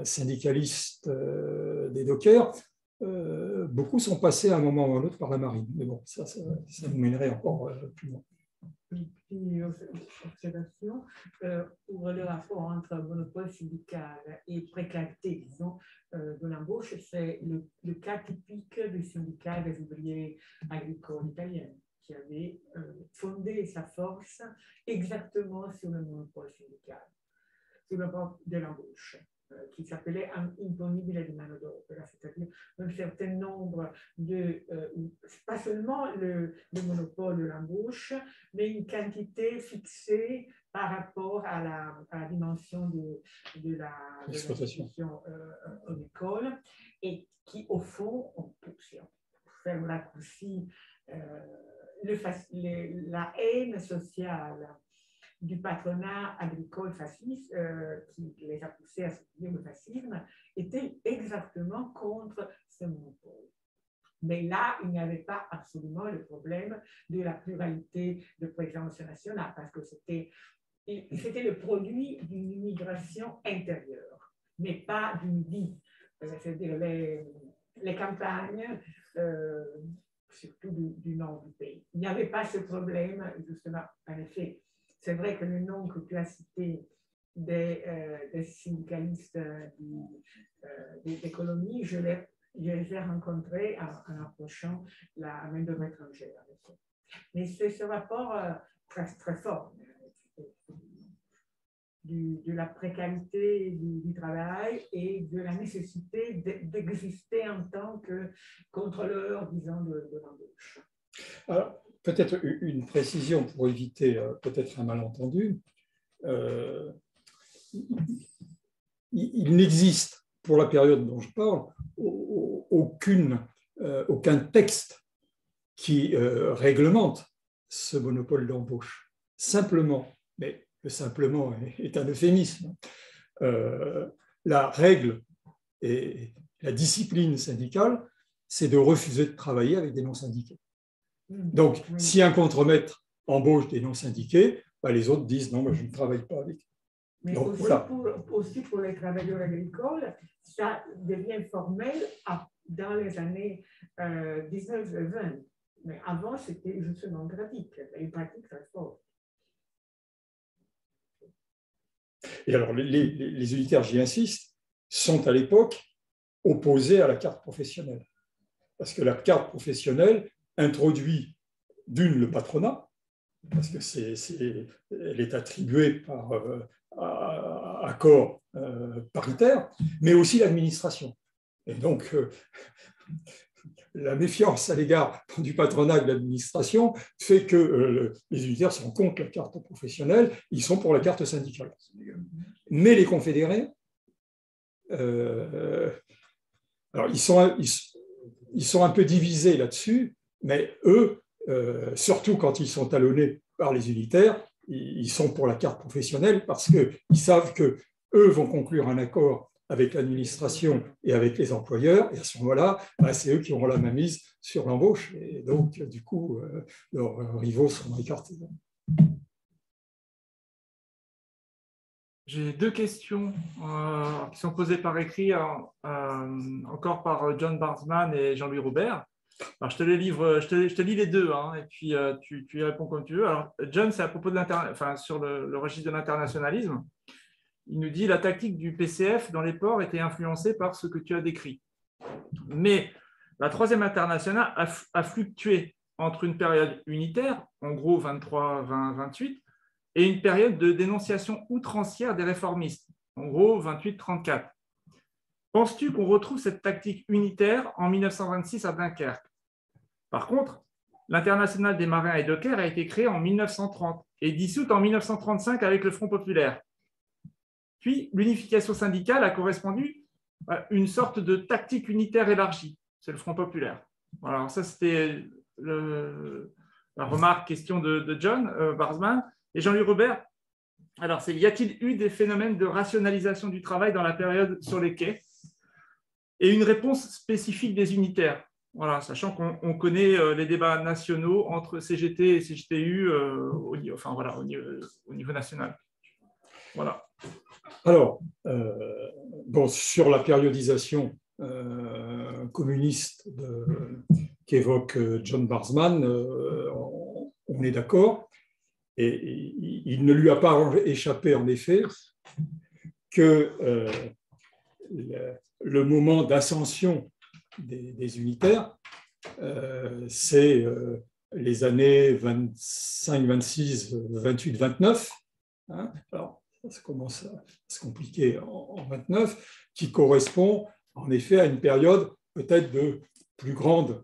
syndicalistes des dockers, beaucoup sont passés à un moment ou à un autre par la marine. Mais bon, ça nous mènerait encore plus loin. Une observation pour le rapport entre monopole syndical et précarité, disons, de l'embauche, c'est le cas typique du syndicat des ouvriers agricoles italiens, qui avait fondé sa force exactement sur le monopole syndical, sur le bord de l'embauche, qui s'appelait imponibile di manodopera, c'est-à-dire un certain nombre pas seulement le monopole de l'embauche, mais une quantité fixée par rapport à la dimension de l'exploitation agricole, et qui, au fond, on peut faire un raccourci, la haine sociale du patronat agricole fasciste qui les a poussés à soutenir le fascisme était exactement contre ce monopole. Mais là, il n'y avait pas absolument le problème de la pluralité de présence nationale, parce que c'était le produit d'une immigration intérieure, mais pas d'une vie. C'est-à-dire les campagnes, surtout du nord du pays. Il n'y avait pas ce problème, justement, en effet. C'est vrai que le nom que tu as cité des syndicalistes des colonies, je les ai rencontrés en approchant la main-d'œuvre étrangère. Mais c'est ce rapport très, très fort de la précarité du travail et de la nécessité d'exister en tant que contrôleur, disons, de l'embauche. Alors, peut-être une précision pour éviter peut-être un malentendu. Il n'existe, pour la période dont je parle, aucun texte qui réglemente ce monopole d'embauche. Simplement, mais le simplement est un euphémisme, la règle et la discipline syndicale, c'est de refuser de travailler avec des non-syndiqués. Donc, si un contremaître embauche des non-syndiqués, les autres disent non, moi, je ne travaille pas avec. Mais donc, aussi, voilà. Aussi pour les travailleurs agricoles, ça devient formel dans les années 19 et 20. Mais avant, c'était justement pratique, une pratique très forte. Et alors, les unitaires, j'y insiste, sont à l'époque opposés à la carte professionnelle. Parce que la carte professionnelle introduit le patronat, parce que elle est attribuée à accord paritaire, mais aussi l'administration. Et donc, la méfiance à l'égard du patronat de l'administration fait que les unitaires sont contre la carte professionnelle, ils sont pour la carte syndicale. Mais les confédérés, alors ils sont un peu divisés là-dessus, mais eux, surtout quand ils sont talonnés par les unitaires, ils sont pour la carte professionnelle parce qu'ils savent qu'eux vont conclure un accord avec l'administration et avec les employeurs, et à ce moment-là, c'est eux qui auront la mainmise sur l'embauche, et donc, du coup, leurs rivaux seront écartés. J'ai deux questions qui sont posées par écrit, encore par John Barsman et Jean-Louis Robert. Alors, je te les livre, je te lis les deux, hein, et puis tu y réponds comme tu veux. Alors, John, c'est à propos de sur le registre de l'internationalisme. Il nous dit la tactique du PCF dans les ports était influencée par ce que tu as décrit. Mais la troisième internationale a fluctué entre une période unitaire, en gros 23-28, et une période de dénonciation outrancière des réformistes, en gros 28-34. Penses-tu qu'on retrouve cette tactique unitaire en 1926 à Dunkerque? Par contre, l'Internationale des marins et dockers a été créée en 1930 et dissoute en 1935 avec le Front populaire. Puis, l'unification syndicale a correspondu à une sorte de tactique unitaire élargie. C'est le Front populaire. Voilà, alors ça, c'était la remarque, question de John Barsman. Et Jean-Louis Robert, alors, y a-t-il eu des phénomènes de rationalisation du travail dans la période sur les quais? Et une réponse spécifique des unitaires. Voilà, sachant qu'on connaît les débats nationaux entre CGT et CGTU au niveau national. Voilà. Alors, sur la périodisation communiste qu'évoque John Barsman, on est d'accord. Et il ne lui a pas échappé, en effet, que le moment d'ascension des unitaires, c'est les années 25, 26, 28, 29. Hein. Alors, ça commence à se compliquer en 29, qui correspond en effet à une période peut-être de plus grande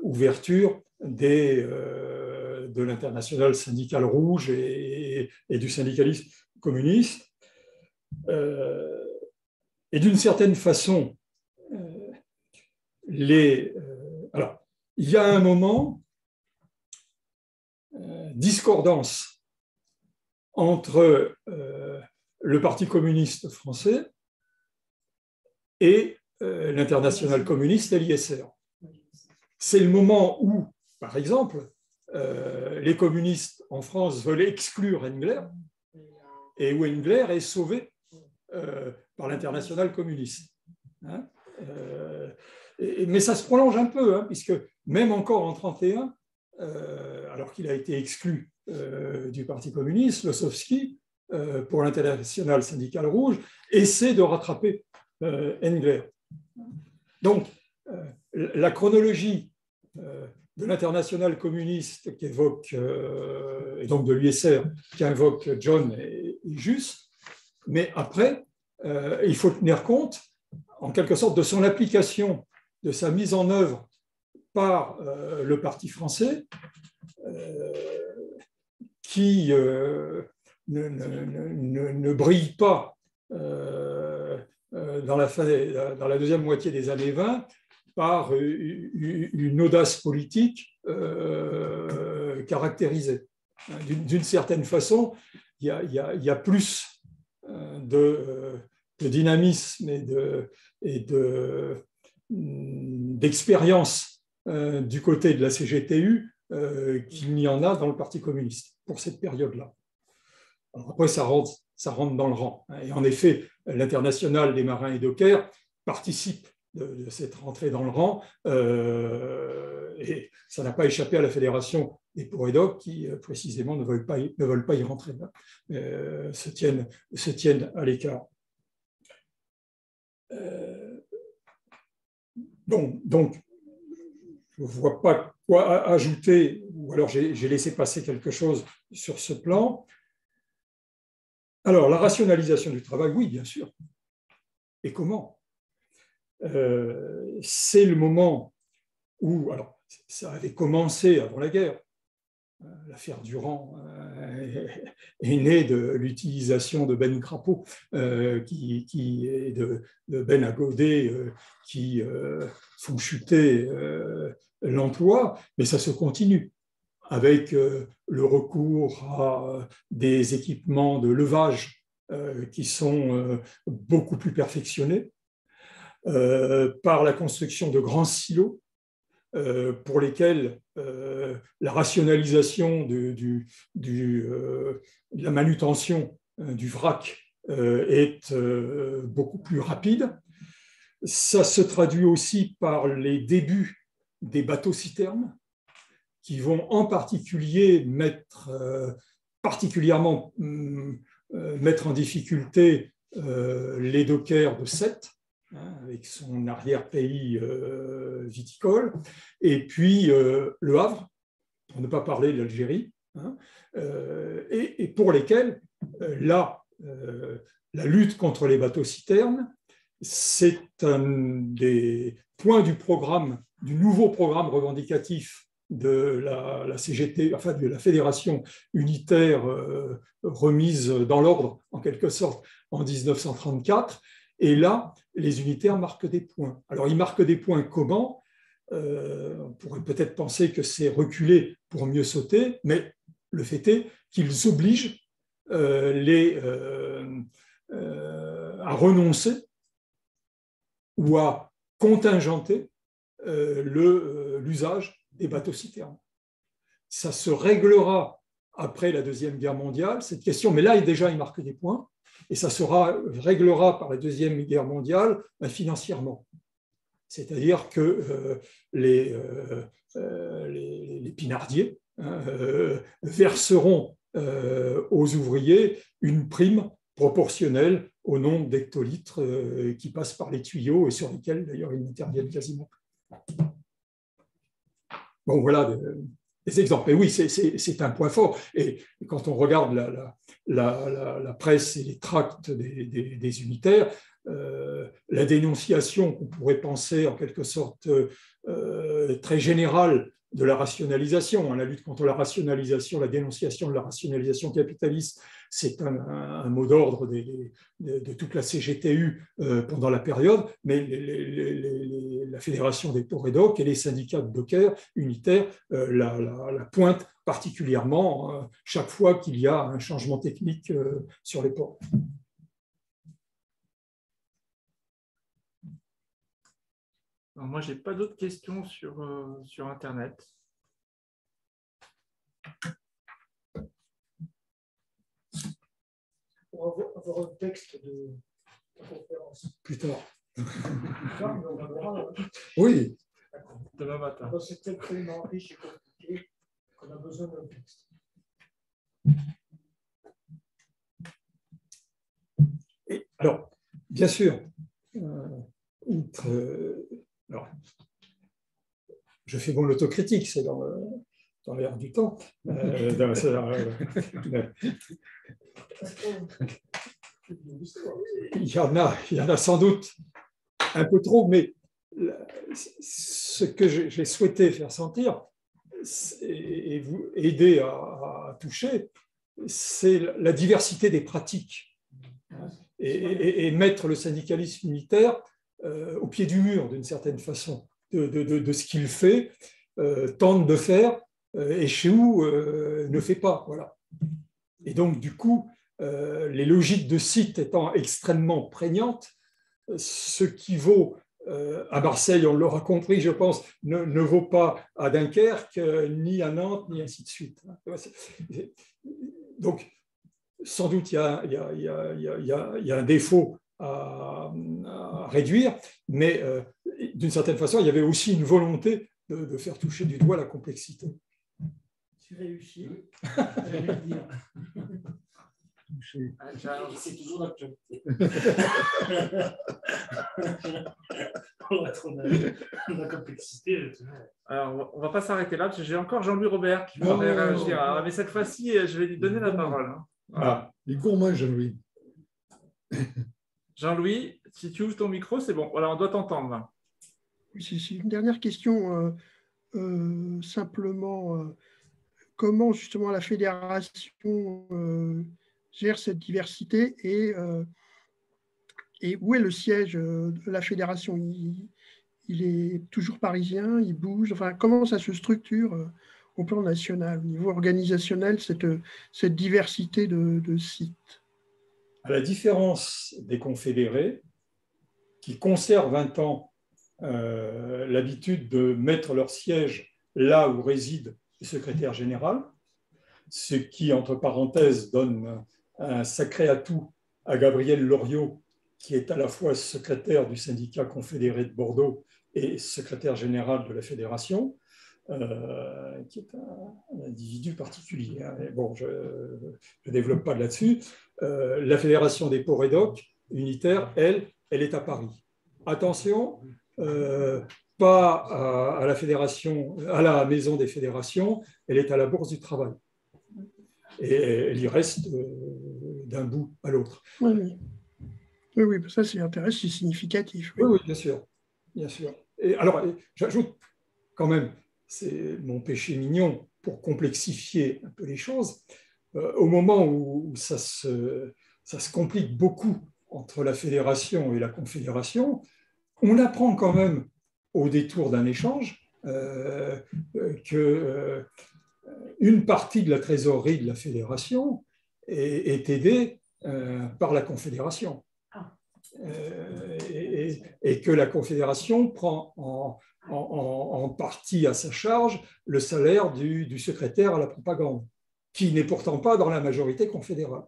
ouverture de l'internationale syndicale rouge et du syndicalisme communiste. Et d'une certaine façon, alors, il y a un moment, discordance entre le Parti communiste français et l'internationale communiste et l'ISR. C'est le moment où, par exemple, les communistes en France veulent exclure Englert et où Englert est sauvé par l'internationale communiste. Hein, mais ça se prolonge un peu, hein, puisque même encore en 1931, alors qu'il a été exclu du Parti communiste, Lossowski, pour l'internationale syndicale rouge, essaie de rattraper Englert. Donc, la chronologie de l'internationale communiste qu'évoque, et donc de l'USR qu'invoque John est juste, mais après, il faut tenir compte, en quelque sorte, de son application, de sa mise en œuvre par le Parti français, qui ne brille pas dans la deuxième moitié des années 20 par une audace politique caractérisée. D'une certaine façon, il y a plus de dynamisme et d'expérience du côté de la CGTU qu'il n'y en a dans le Parti communiste pour cette période-là. Après, ça rentre dans le rang. Et en effet, l'Internationale des marins et dockers participe de cette rentrée dans le rang, et ça n'a pas échappé à la Fédération des pour et doc qui, précisément, ne veulent pas y rentrer, se tiennent à l'écart. Donc, je ne vois pas quoi ajouter, ou alors j'ai laissé passer quelque chose sur ce plan. Alors, la rationalisation du travail, oui, bien sûr. Et comment? C'est le moment où, alors, ça avait commencé avant la guerre. L'affaire Durand est née de l'utilisation de Ben Crapo, qui est de Ben à Godet, qui font chuter l'emploi, mais ça se continue avec le recours à des équipements de levage qui sont beaucoup plus perfectionnés, par la construction de grands silos pour lesquels la rationalisation de la manutention du vrac est beaucoup plus rapide. Ça se traduit aussi par les débuts des bateaux-citernes qui vont en particulier mettre en difficulté les dockers de Sète, avec son arrière-pays viticole, et puis le Havre, pour ne pas parler de l'Algérie, et pour lesquels la lutte contre les bateaux-citernes, c'est un des points du nouveau programme revendicatif de la CGT, enfin de la Fédération unitaire remise dans l'ordre, en quelque sorte, en 1934. Et là, les unitaires marquent des points. Alors, ils marquent des points comment? On pourrait peut-être penser que c'est reculer pour mieux sauter, mais le fait est qu'ils obligent à renoncer ou à contingenter l'usage des bateaux-citernes. Ça se réglera après la Deuxième Guerre mondiale, cette question, mais là, déjà, ils marquent des points. Et ça se réglera par la Deuxième Guerre mondiale financièrement. C'est-à-dire que les pinardiers verseront aux ouvriers une prime proportionnelle au nombre d'hectolitres qui passent par les tuyaux et sur lesquels, d'ailleurs, ils n'interviennent quasiment pas. Bon, voilà des exemples. Et oui, c'est un point fort. Et quand on regarde la presse et les tracts des unitaires, la dénonciation qu'on pourrait penser en quelque sorte très générale de la rationalisation, la lutte contre la rationalisation, la dénonciation de la rationalisation capitaliste, c'est un mot d'ordre de toute la CGTU pendant la période, mais la Fédération des ports et docks et les syndicats de dockers unitaires la pointent particulièrement chaque fois qu'il y a un changement technique sur les ports. Alors moi, je n'ai pas d'autres questions sur Internet. Pour avoir un texte de la conférence. Plus tard. Oui. Demain matin. C'est tellement riche et compliqué qu'on a besoin d'un texte. Et alors, bien sûr, alors, je fais mon autocritique, c'est dans l'air du temps. Il y en a sans doute un peu trop, mais ce que j'ai souhaité faire sentir et vous aider à toucher, c'est la diversité des pratiques et mettre le syndicalisme unitaire au pied du mur, d'une certaine façon, de ce qu'il fait, tente de faire, et chez où ne fait pas. Voilà. Et donc, du coup, les logiques de site étant extrêmement prégnantes, ce qui vaut à Marseille, on l'aura compris, je pense, ne vaut pas à Dunkerque, ni à Nantes, ni ainsi de suite. Donc, sans doute, il y a un défaut à réduire, mais d'une certaine façon, il y avait aussi une volonté de faire toucher du doigt la complexité. Tu réussis. C'est toujours d'actualité. La complexité. Alors, on ne va pas s'arrêter là, parce que j'ai encore Jean-Louis Robert qui voudrait réagir. Mais cette fois-ci, je vais lui donner la parole. Voilà. Il est gourmand, Jean-Louis. Jean-Louis, si tu ouvres ton micro, c'est bon. Voilà, on doit t'entendre là. Oui, c'est une dernière question. Simplement, comment justement la fédération gère cette diversité et où est le siège de la fédération? Il est toujours parisien, il bouge. Enfin, comment ça se structure au plan national, au niveau organisationnel, cette diversité de sites? À la différence des confédérés, qui conservent un temps l'habitude de mettre leur siège là où réside le secrétaire général, ce qui, entre parenthèses, donne un sacré atout à Gabriel Loriot, qui est à la fois secrétaire du syndicat confédéré de Bordeaux et secrétaire général de la fédération, qui est un individu particulier. Mais bon, je ne développe pas là-dessus. La fédération des ports et docks unitaire, elle est à Paris. Attention, pas à la fédération, à la maison des fédérations, elle est à la Bourse du Travail. Et elle y reste d'un bout à l'autre. Oui, ça c'est intéressant, c'est significatif. Oui, bien sûr. Bien sûr. Et alors, j'ajoute quand même, c'est mon péché mignon pour complexifier un peu les choses. Au moment où ça se complique beaucoup entre la fédération et la confédération, on apprend quand même au détour d'un échange que une partie de la trésorerie de la fédération est aidée par la confédération. Et que la confédération prend en partie à sa charge le salaire du secrétaire à la propagande, qui n'est pourtant pas dans la majorité confédérale.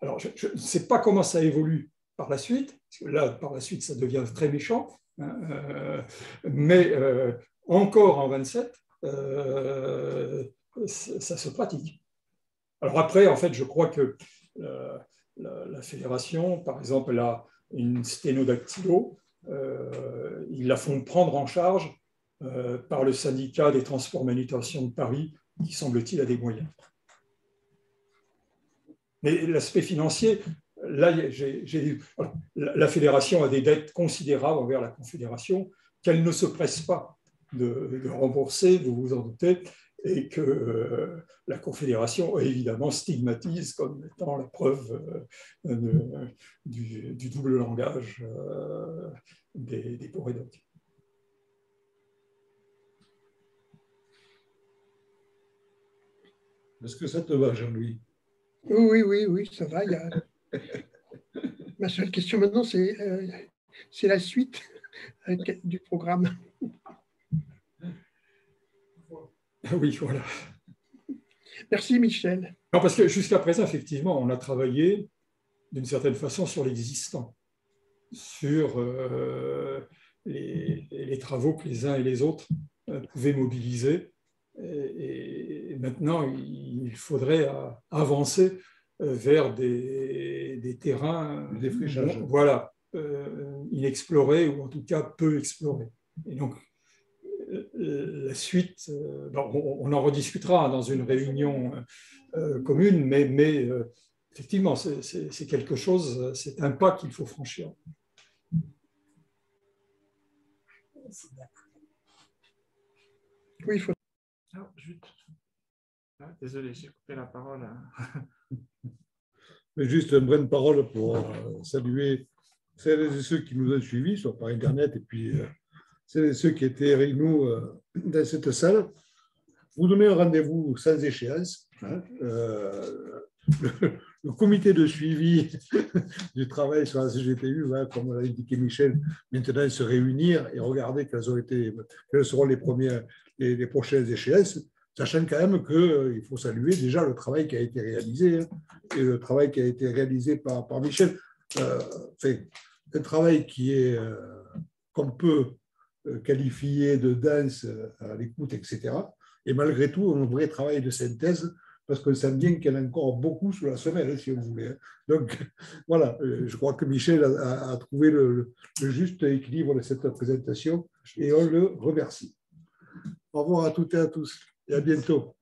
Alors, je ne sais pas comment ça évolue par la suite, parce que là, par la suite, ça devient très méchant, mais encore en 27, ça se pratique. Alors après, en fait, je crois que la fédération, par exemple, elle a une sténodactylo, ils la font prendre en charge par le syndicat des transports manutention de Paris, qui semble-t-il a des moyens. Mais l'aspect financier, là, la fédération a des dettes considérables envers la confédération qu'elle ne se presse pas de rembourser, vous vous en doutez, et que la confédération évidemment stigmatise comme étant la preuve du double langage des ports et docks. Est-ce que ça te va, Jean-Louis? Oui, ça va. Ma seule question maintenant, c'est la suite du programme. Oui, voilà. Merci, Michel. Non, parce que jusqu'à présent, effectivement, on a travaillé d'une certaine façon sur l'existant, sur les travaux que les uns et les autres pouvaient mobiliser. Et maintenant, il faudrait avancer vers des terrains voilà, inexplorés ou en tout cas peu explorés. Et donc, la suite, on en rediscutera dans une réunion commune, mais effectivement, c'est quelque chose, c'est un pas qu'il faut franchir. Oui, il faut. Désolé, j'ai coupé la parole. Mais juste un brin de parole pour saluer celles et ceux qui nous ont suivis, soit par Internet, et puis celles et ceux qui étaient avec nous dans cette salle. Vous donnez un rendez-vous sans échéance. Hein, le comité de suivi du travail sur la CGTU va, comme l'a indiqué Michel, maintenant se réunir et regarder quelles seront les prochaines échéances, sachant quand même qu'il faut saluer déjà le travail qui a été réalisé, et le travail qui a été réalisé par Michel. Un travail qui est, qu'on peut qualifier de dense à l'écoute, etc. Et malgré tout, un vrai travail de synthèse, parce qu'on sent bien qu'il y en a encore beaucoup sous la semelle, si vous voulez. Donc, voilà, je crois que Michel a trouvé le juste équilibre de cette présentation, et on le remercie. Au revoir à toutes et à tous, et à bientôt.